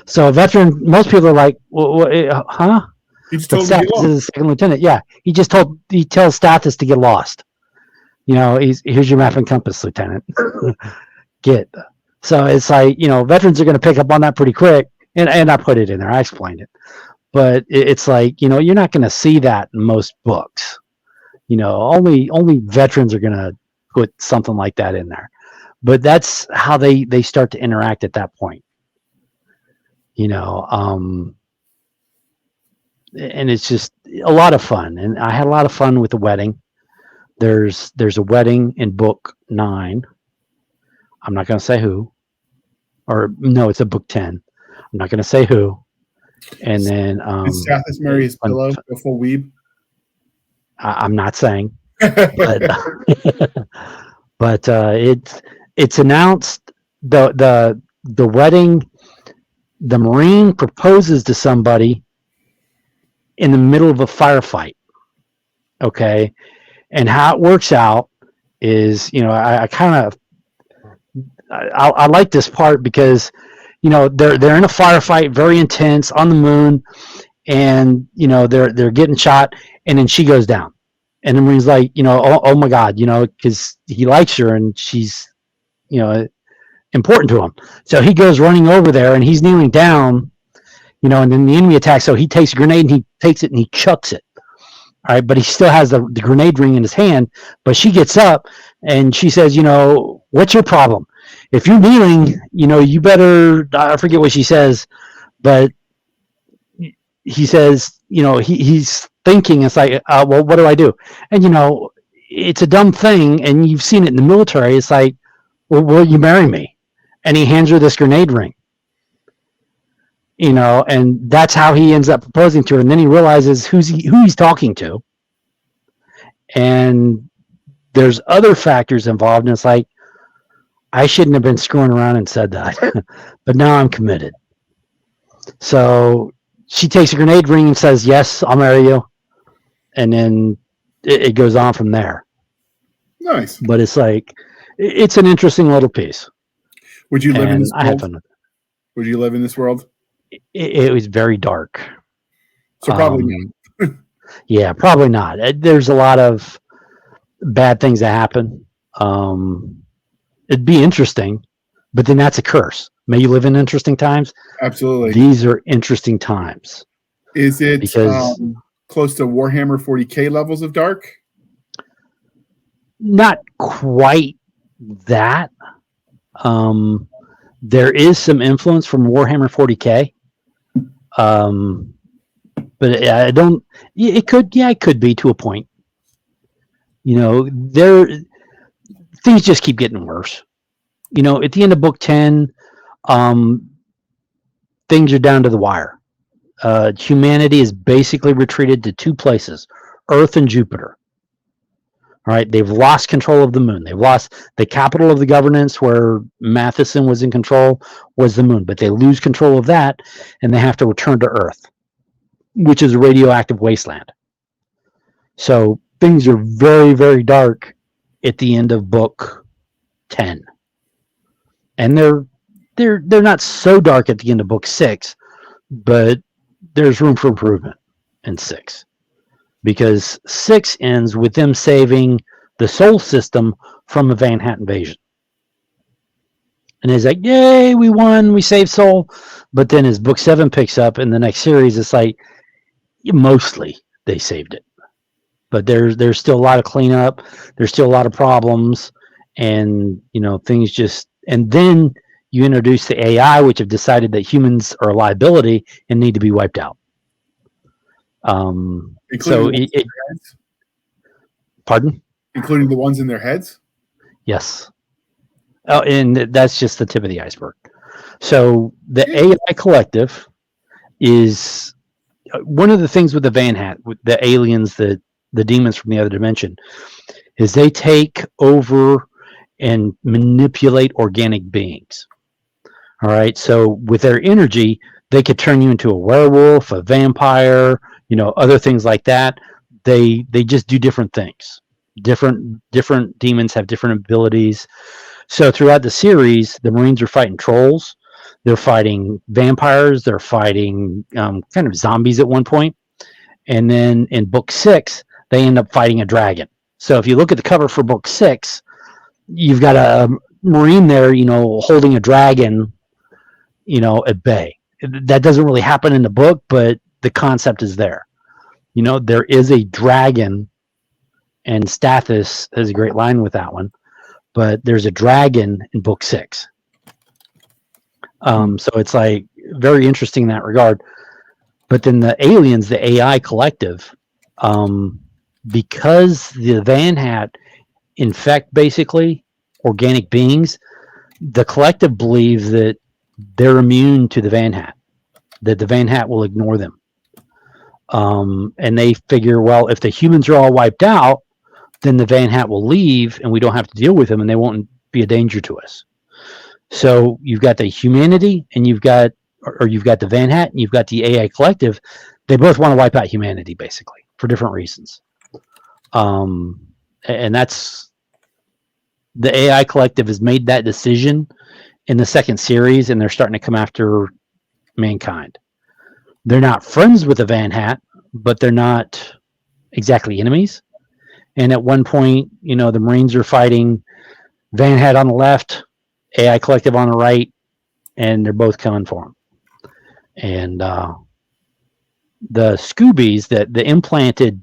So a veteran, most people are like, huh? He just But told him to get Stathis lost. is a second lieutenant. Yeah, he tells Stathis to get lost. Here's your map and compass, Lieutenant. Get. So it's like, veterans are going to pick up on that pretty quick. And I put it in there. I explained it. But it's like, you're not going to see that in most books. Only veterans are going to put something like that in there. But that's how they start to interact at that point. And it's just a lot of fun. And I had a lot of fun with the wedding. There's a wedding in book 9. I'm not going to say who. Or no, it's a book 10. I'm not going to say who. And then Did Stathis marry his pillow, a full weeb? I'm not saying. But it's announced the wedding. The Marine proposes to somebody in the middle of a firefight. Okay, and how it works out is, I like this part because, they're in a firefight, very intense on the moon, and they're getting shot, and then she goes down, and the Marine's like, oh my God, because he likes her and she's, important to him. So he goes running over there and he's kneeling down, and then the enemy attacks. So he takes a grenade and he takes it and he chucks it. All right, but he still has the grenade ring in his hand. But she gets up and she says, what's your problem? If you're kneeling, you better, I forget what she says, but he says, he's thinking, it's like, well, what do I do? And, it's a dumb thing. And you've seen it in the military. It's like, well, will you marry me? And he hands her this grenade ring, and that's how he ends up proposing to her. And then he realizes who he's talking to. And there's other factors involved. And it's like, I shouldn't have been screwing around and said that, but now I'm committed. So she takes a grenade ring and says, yes, I'll marry you. And then it goes on from there. Nice. But it's like, it's an interesting little piece. Would you live in this world? I had fun with it. Would you live in this world? It was very dark. So probably not. Yeah, probably not. There's a lot of bad things that happen. It'd be interesting, but then that's a curse. May you live in interesting times? Absolutely. These are interesting times. Is it because close to Warhammer 40K levels of dark? Not quite that. There is some influence from Warhammer 40K. But I don't, it could be to a point. Things just keep getting worse. At the end of book 10, things are down to the wire. Humanity is basically retreated to 2 places, Earth and Jupiter. All right, they've lost control of the moon. They've lost the capital of the governance, where Matheson was in control, was the moon. But they lose control of that, and they have to return to Earth, which is a radioactive wasteland. So things are very, very dark at the end of book 10, and they're not so dark at the end of book 6, but there's room for improvement in 6. Because 6 ends with them saving the Sol system from a Van Hat invasion. And it's like, yay, we won, we saved Sol. But then as book 7 picks up in the next series, it's like, mostly they saved it. But there's still a lot of cleanup. There's still a lot of problems. And, things just, and then you introduce the AI, which have decided that humans are a liability and need to be wiped out. Pardon? Including the ones in their heads? Yes. Oh, and that's just the tip of the iceberg. So the AI collective is one of the things with the Van Hat, with the aliens, the demons from the other dimension, is they take over and manipulate organic beings. All right. So with their energy, they could turn you into a werewolf, a vampire, other things like that. They just do different things. Different demons have different abilities. So throughout the series, the Marines are fighting trolls, they're fighting vampires, they're fighting kind of zombies at one point, and then in book 6, they end up fighting a dragon. So if you look at the cover for book 6, you've got a Marine there, holding a dragon, at bay. That doesn't really happen in the book, but the concept is there. There is a dragon, and Stathis has a great line with that one, but there's a dragon in book 6. So it's like very interesting in that regard. But then the aliens, the AI collective, because the Van Hat infect basically organic beings, the collective believes that they're immune to the Van Hat, that the Van Hat will ignore them. And they figure, well, if the humans are all wiped out, then the Van Hat will leave and we don't have to deal with them and they won't be a danger to us. So you've got the humanity and you've got the Van Hat and you've got the AI collective. They both want to wipe out humanity basically for different reasons. And that's the AI collective has made that decision in the second series and they're starting to come after mankind. They're not friends with the Van Hat, but they're not exactly enemies. And at one point, the Marines are fighting Van Hat on the left, AI collective on the right, and they're both coming for them. And the Scoobies, the implanted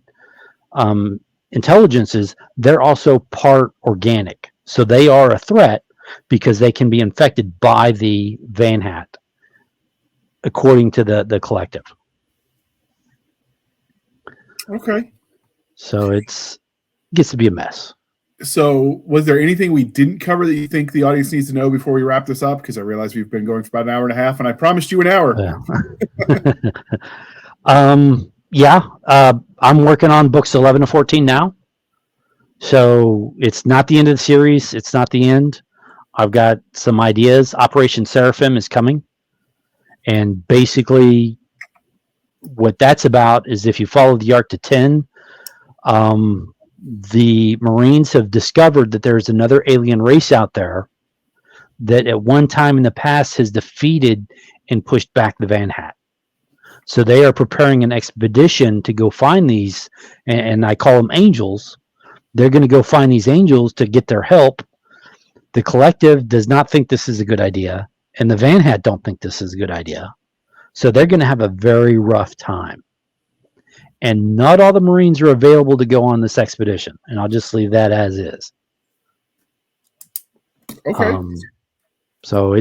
intelligences, they're also part organic. So they are a threat because they can be infected by the Van Hat, according to the collective. Okay. So it gets to be a mess. So was there anything we didn't cover that you think the audience needs to know before we wrap this up? Because I realize we've been going for about an hour and a half, and I promised you an hour. I'm working on books 11 to 14 now. So it's not the end of the series. It's not the end. I've got some ideas. Operation Seraphim is coming. And basically what that's about is if you follow the arc to 10, the Marines have discovered that there's another alien race out there that at one time in the past has defeated and pushed back the Van Hat. So they are preparing an expedition to go find these, and I call them angels. They're going to go find these angels to get their help. The collective does not think this is a good idea, and the Van Hat don't think this is a good idea. So they're going to have a very rough time. And not all the Marines are available to go on this expedition. And I'll just leave that as is. Okay. So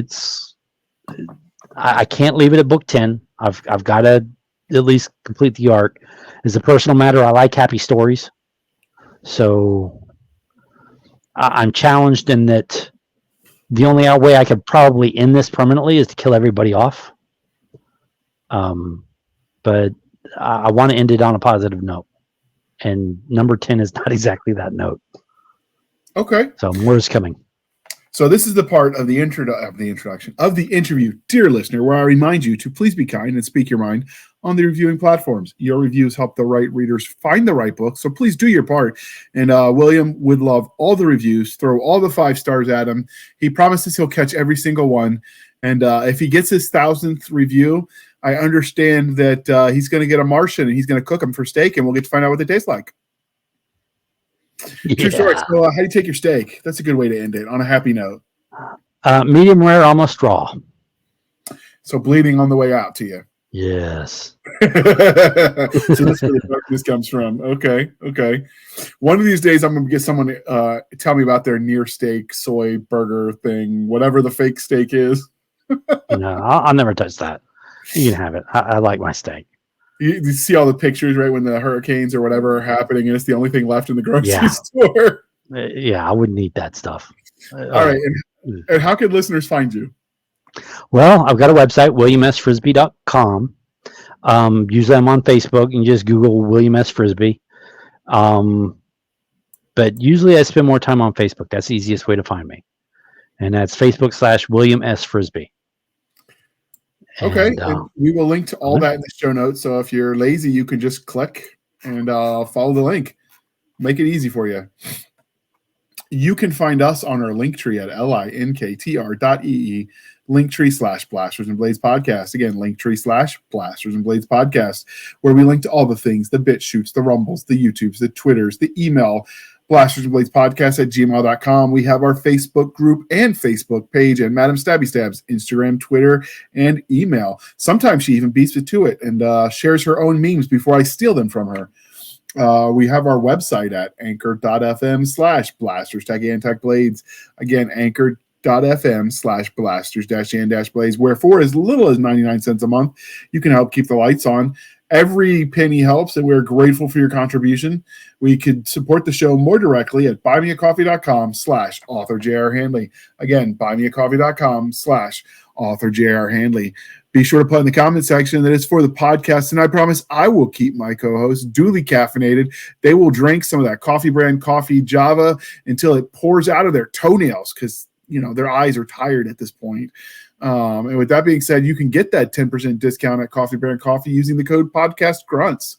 I can't leave it at book 10. I've got to at least complete the arc. As a personal matter, I like happy stories. So I'm challenged in that the only way I could probably end this permanently is to kill everybody off. But I want to end it on a positive note. And number 10 is not exactly that note. Okay. So more is coming. So this is the part of the introduction of the interview, dear listener, where I remind you to please be kind and speak your mind on the reviewing platforms. Your reviews help the right readers find the right book, so please do your part. And William would love all the reviews. Throw all the 5 stars at him. He promises he'll catch every single one. And if he gets his 1,000th review, I understand that he's going to get a Martian and he's going to cook them for steak, and we'll get to find out what they taste like. True story. So, how do you take your steak? That's a good way to end it on a happy note. Medium rare, almost raw. So bleeding on the way out to you. Yes. So that's where the darkness comes from. Okay. One of these days, I'm going to get someone to tell me about their near steak soy burger thing, whatever the fake steak is. No, I'll never touch that. You can have it. I like my steak. You see all the pictures, right, when the hurricanes or whatever are happening, and it's the only thing left in the grocery store. Yeah, I wouldn't eat that stuff. All right. And how can listeners find you? Well, I've got a website, williamsfrisbee.com. Usually I'm on Facebook. You can just Google William S. Frisbee. But usually I spend more time on Facebook. That's the easiest way to find me. And that's Facebook.com/William S. Frisbee. Okay, and we will link to all that in the show notes. So if you're lazy, you can just click and follow the link. Make it easy for you. You can find us on our link tree at linktr.ee, linktree/Blasters and Blades podcast. Again, linktree/Blasters and Blades podcast, where we link to all the things, the bit shoots, the rumbles, the YouTubes, the Twitters, the email, Blasters and Blades podcast at gmail.com. We have our Facebook group and Facebook page, and Madam Stabby Stabs Instagram, Twitter, and email. Sometimes she even beats it to it and shares her own memes before I steal them from her. We have our website at anchor.fm/blasters-and-blades. Again, anchor.fm/blasters-and-blades, where for as little as 99 cents a month, you can help keep the lights on. Every penny helps, and we're grateful for your contribution. We could support the show more directly at buymeacoffee.com/author J.R. Handley. Again, buymeacoffee.com/author J.R. Handley. Be sure to put in the comment section that it's for the podcast, and I promise I will keep my co-hosts duly caffeinated. They will drink some of that coffee brand coffee Java until it pours out of their toenails because, their eyes are tired at this point. And with that being said, you can get that 10% discount at Coffee Brand Coffee using the code PODCASTGRUNTS.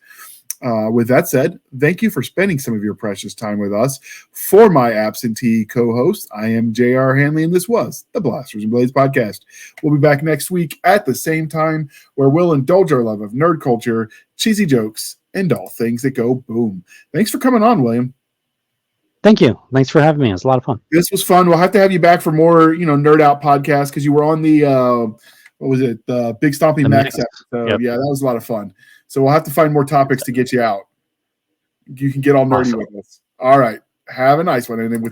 With that said, thank you for spending some of your precious time with us. For my absentee co-host, I am J.R. Handley, and this was the Blasters and Blades podcast. We'll be back next week at the same time, where we'll indulge our love of nerd culture, cheesy jokes, and all things that go boom. Thanks for coming on, William. Thank you. Thanks for having me. It was a lot of fun. This was fun. We'll have to have you back for more, Nerd Out podcast, because you were on the, what was it? The Big Stomping Max episode. Yep. Yeah, that was a lot of fun. So we'll have to find more topics to get you out. You can get all nerdy with us. All right. Have a nice one. And then with